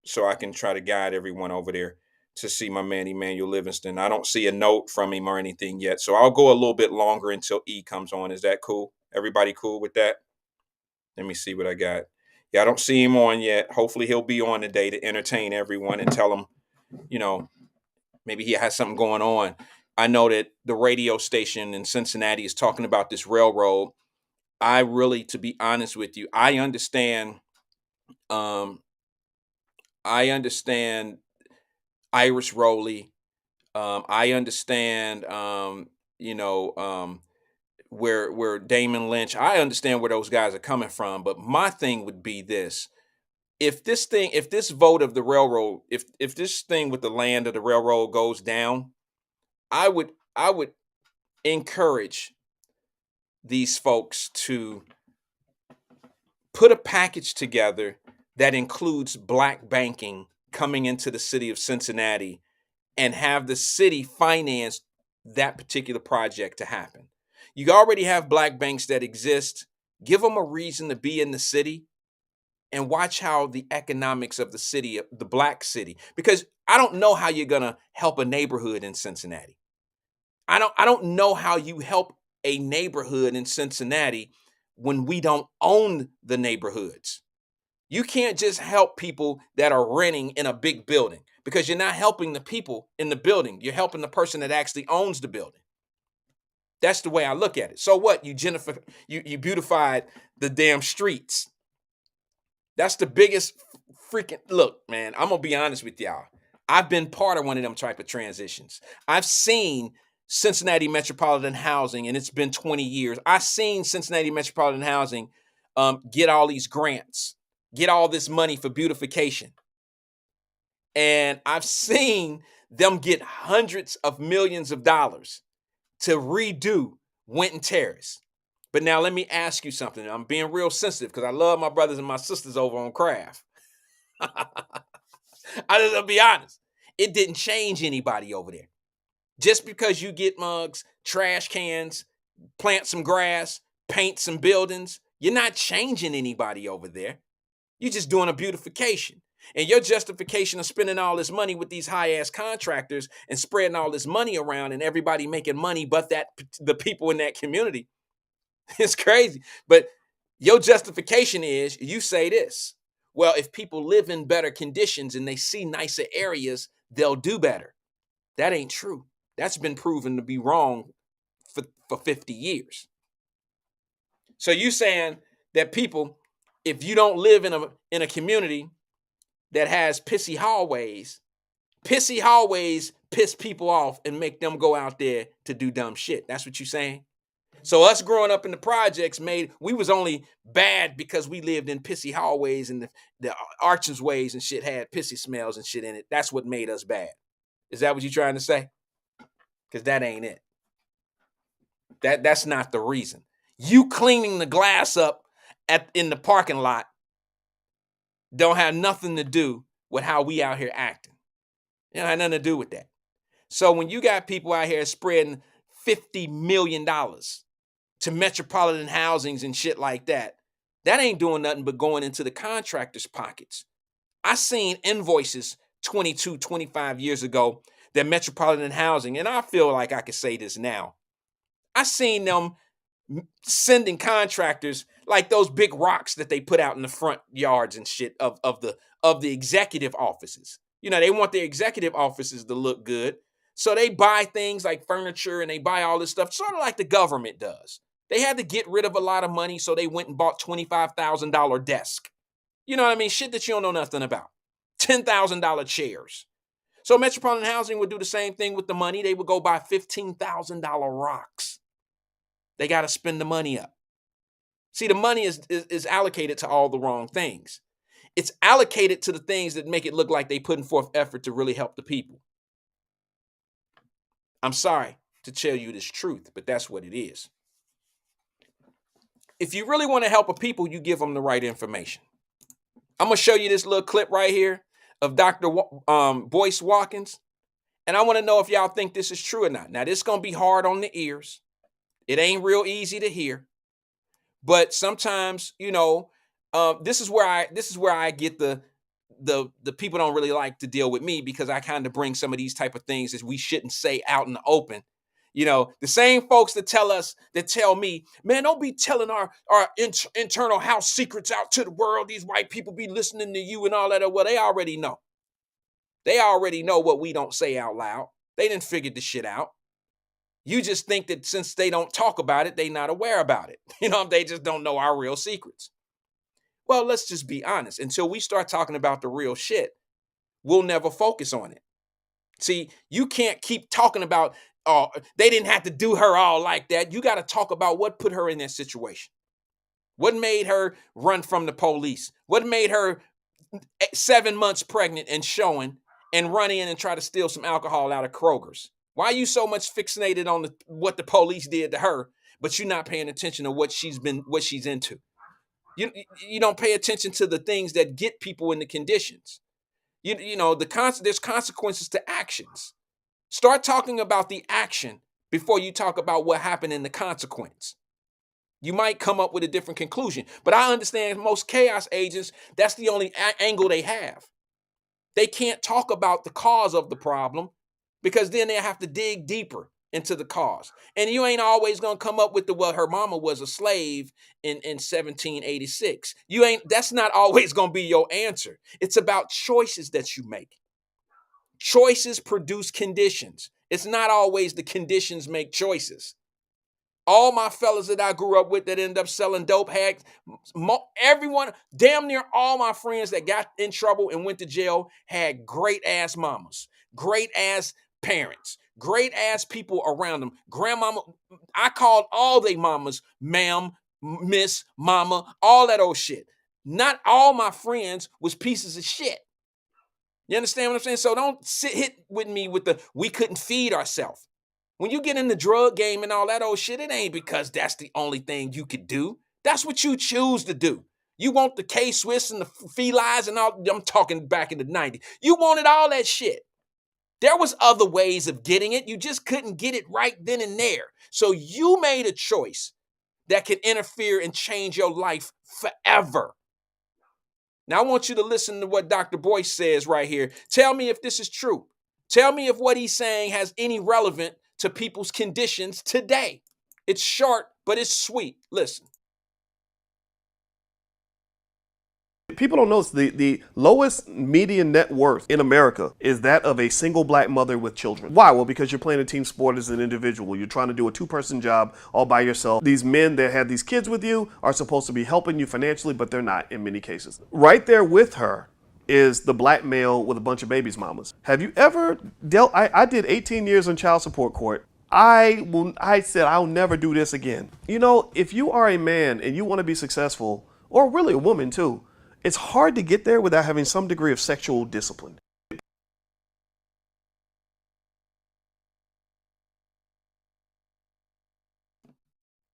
so I can try to guide everyone over there to see my man Emmanuel Livingston. I don't see a note from him or anything yet, so I'll go a little bit longer until E comes on. Is that cool? Everybody cool with that? Let me see what I got. Yeah, I don't see him on yet. Hopefully he'll be on today to entertain everyone and tell them, maybe he has something going on. I know that the radio station in Cincinnati is talking about this railroad. I really, to be honest with you, I understand. I understand Irish Rowley. I understand. Where Damon Lynch. I understand where those guys are coming from. But my thing would be this: if this vote of the railroad, if this thing with the land of the railroad goes down, I would encourage these folks to put a package together that includes black banking coming into the city of Cincinnati and have the city finance that particular project to happen. You already have black banks that exist. Give them a reason to be in the city and watch how the economics of the city, the black city, because I don't know how you're going to help a neighborhood in Cincinnati. I don't know how you help a neighborhood in Cincinnati when we don't own the neighborhoods. You can't just help people that are renting in a big building because you're not helping the people in the building. You're helping the person that actually owns the building. That's the way I look at it. So what? You beautified the damn streets. That's the biggest freaking look, man. I'm gonna be honest with y'all. I've been part of one of them type of transitions. I've seen Cincinnati Metropolitan Housing, and it's been 20 years. I've seen Cincinnati Metropolitan Housing get all these grants, get all this money for beautification. And I've seen them get hundreds of millions of dollars to redo Winton Terrace. But now let me ask you something. I'm being real sensitive because I love my brothers and my sisters over on Craft. I'll be honest. It didn't change anybody over there. Just because you get mugs, trash cans, plant some grass, paint some buildings, you're not changing anybody over there. You're just doing a beautification. And your justification of spending all this money with these high-ass contractors and spreading all this money around and everybody making money but the people in that community, it's crazy. But your justification is you say this. Well, if people live in better conditions and they see nicer areas, they'll do better. That ain't true. That's been proven to be wrong for 50 years. So you saying that people, if you don't live in a community that has pissy hallways piss people off and make them go out there to do dumb shit. That's what you're saying? So us growing up in the projects we was only bad because we lived in pissy hallways and the archways and shit had pissy smells and shit in it. That's what made us bad. Is that what you're trying to say? Because that ain't it. That's not the reason. You cleaning the glass up in the parking lot don't have nothing to do with how we out here acting. It don't have nothing to do with that. So when you got people out here spreading $50 million to metropolitan housings and shit like that, that ain't doing nothing but going into the contractors' pockets. I seen invoices 22, 25 years ago that metropolitan housing, and I feel like I could say this now. I seen them sending contractors like those big rocks that they put out in the front yards and shit of the executive offices. You know, they want their executive offices to look good. So they buy things like furniture and they buy all this stuff, sort of like the government does. They had to get rid of a lot of money, so they went and bought $25,000 desk. You know what I mean? Shit that you don't know nothing about. $10,000 chairs. So Metropolitan Housing would do the same thing with the money. They would go buy $15,000 rocks. They got to spend the money up. See, the money is allocated to all the wrong things. It's allocated to the things that make it look like they putting forth effort to really help the people. I'm sorry to tell you this truth, but that's what it is. If you really want to help a people, you give them the right information. I'm going to show you this little clip right here of Dr. Boyce Watkins, and I want to know if y'all think this is true or not. Now, this is going to be hard on the ears. It ain't real easy to hear, but sometimes, you know, this is where I get the people don't really like to deal with me because I kind of bring some of these type of things that we shouldn't say out in the open. You know, the same folks that tell me, man, don't be telling our internal house secrets out to the world. These white people be listening to you and all that. Well, they already know. They already know what we don't say out loud. They didn't figure the shit out. You just think that since they don't talk about it, they not aware about it. You know, they just don't know our real secrets. Well, let's just be honest. Until we start talking about the real shit, we'll never focus on it. See, you can't keep talking about, oh, they didn't have to do her all like that. You got to talk about what put her in that situation. What made her run from the police? What made her 7 months pregnant and showing and run in and try to steal some alcohol out of Kroger's? Why are you so much fixated on what the police did to her, but you're not paying attention to what she's into? You don't pay attention to the things that get people in the conditions. You know, there's consequences to actions. Start talking about the action before you talk about what happened in the consequence. You might come up with a different conclusion, but I understand most chaos agents, that's the only angle they have. They can't talk about the cause of the problem because then they have to dig deeper into the cause. And you ain't always going to come up with her mama was a slave in 1786. That's not always going to be your answer. It's about choices that you make. Choices produce conditions. It's not always the conditions make choices. All my fellas that I grew up with that ended up selling dope had everyone, damn near all my friends that got in trouble and went to jail had great ass mamas, great ass parents, great ass people around them. Grandmama, I called all they mamas ma'am, miss, mama, all that old shit. Not all my friends was pieces of shit. You understand what I'm saying? So don't hit with me with the we couldn't feed ourselves. When you get in the drug game and all that old shit, it ain't because that's the only thing you could do. That's what you choose to do. You want the K-Swiss and the felines and all. I'm talking back in the 90s. You wanted all that shit. There was other ways of getting it. You just couldn't get it right then and there. So you made a choice that could interfere and change your life forever. Now, I want you to listen to what Dr. Boyce says right here. Tell me if this is true. Tell me if what he's saying has any relevance to people's conditions today. It's short, but it's sweet. Listen. People don't notice the lowest median net worth in America is that of a single black mother with children. Why? Well, because you're playing a team sport as an individual. You're trying to do a two-person job all by yourself. These men that had these kids with you are supposed to be helping you financially, but they're not in many cases. Right there with her is the black male with a bunch of babies mamas. Have you ever dealt? I did 18 years in child support court. I said I'll never do this again. You know, if you are a man and you want to be successful, or really a woman too, it's hard to get there without having some degree of sexual discipline.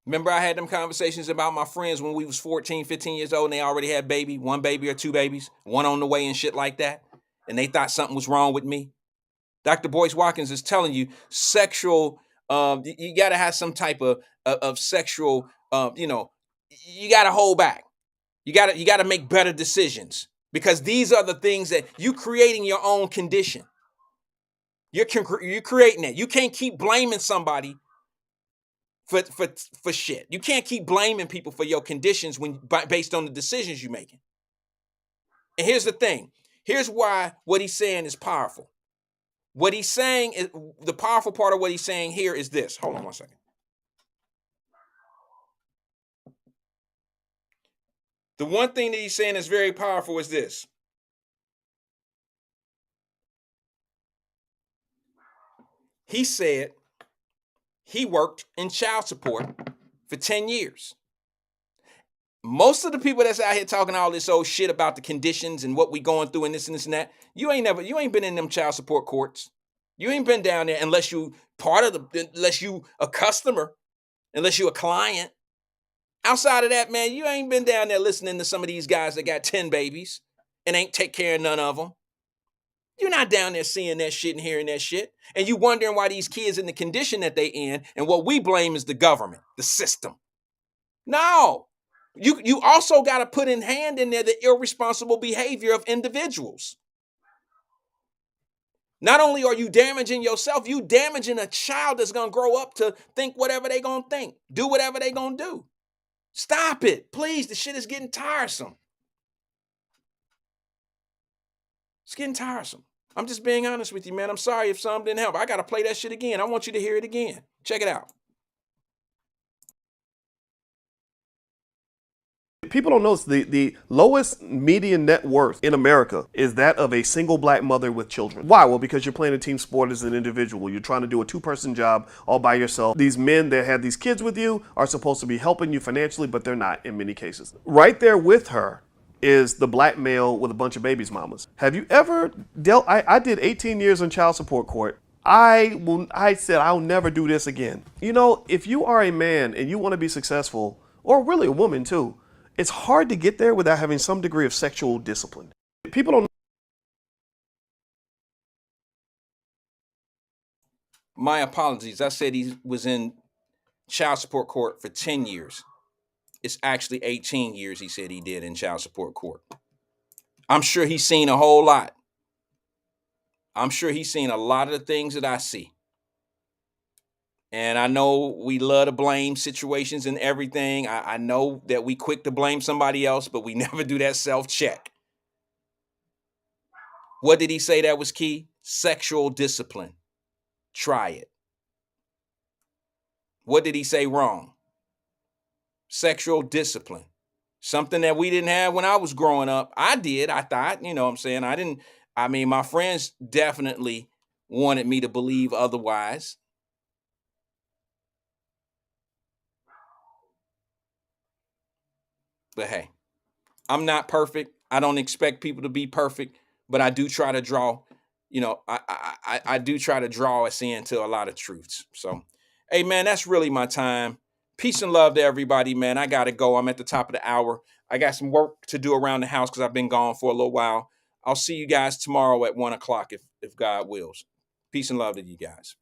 Remember I had them conversations about my friends when we was 14, 15 years old and they already had one baby or two babies, one on the way and shit like that, and they thought something was wrong with me. Dr. Boyce Watkins is telling you sexual, you got to have some type of sexual, you got to hold back. You got to make better decisions because these are the things that you creating your own condition. You're creating that. You can't keep blaming somebody for shit. You can't keep blaming people for your conditions based on the decisions you're making. And here's the thing. Here's why what he's saying is powerful. What he's saying is the powerful part of what he's saying here is this. Hold on one second. The one thing that he's saying is very powerful is this. He said he worked in child support for 10 years. Most of the people that's out here talking all this old shit about the conditions and what we going through and this and that, you ain't been in them child support courts. You ain't been down there unless you unless you a customer, unless you a client. Outside of that, man, you ain't been down there listening to some of these guys that got 10 babies and ain't take care of none of them. You're not down there seeing that shit and hearing that shit. And you wondering why these kids in the condition that they in, and what we blame is the government, the system. No. You also got to put in hand in there the irresponsible behavior of individuals. Not only are you damaging yourself, you damaging a child that's going to grow up to think whatever they going to think, do whatever they going to do. Stop it, please. The shit is getting tiresome. It's getting tiresome. I'm just being honest with you, man. I'm sorry if some didn't help. I got to play that shit again. I want you to hear it again. Check it out. People don't notice the lowest median net worth in America is that of a single black mother with children. Why? Well, because you're playing a team sport as an individual. You're trying to do a two-person job all by yourself. These men that had these kids with you are supposed to be helping you financially, but they're not in many cases. Right there with her is the black male with a bunch of babies mamas. Have you ever dealt? I did 18 years in child support court. I said I'll never do this again. You know, if you are a man and you want to be successful, or really a woman too, it's hard to get there without having some degree of sexual discipline. People don't. My apologies. I said he was in child support court for 10 years. It's actually 18 years he said he did in child support court. I'm sure he's seen a whole lot. I'm sure he's seen a lot of the things that I see. And I know we love to blame situations and everything. I know that we quick to blame somebody else, but we never do that self-check. What did he say that was key? Sexual discipline. Try it. What did he say wrong? Sexual discipline. Something that we didn't have when I was growing up. I did, I thought, you know what I'm saying? My friends definitely wanted me to believe otherwise. But hey, I'm not perfect. I don't expect people to be perfect, but I do try to draw, I do try to draw us into a lot of truths. So, hey man, that's really my time. Peace and love to everybody, man. I gotta go. I'm at the top of the hour. I got some work to do around the house because I've been gone for a little while. I'll see you guys tomorrow at 1 o'clock if God wills. Peace and love to you guys.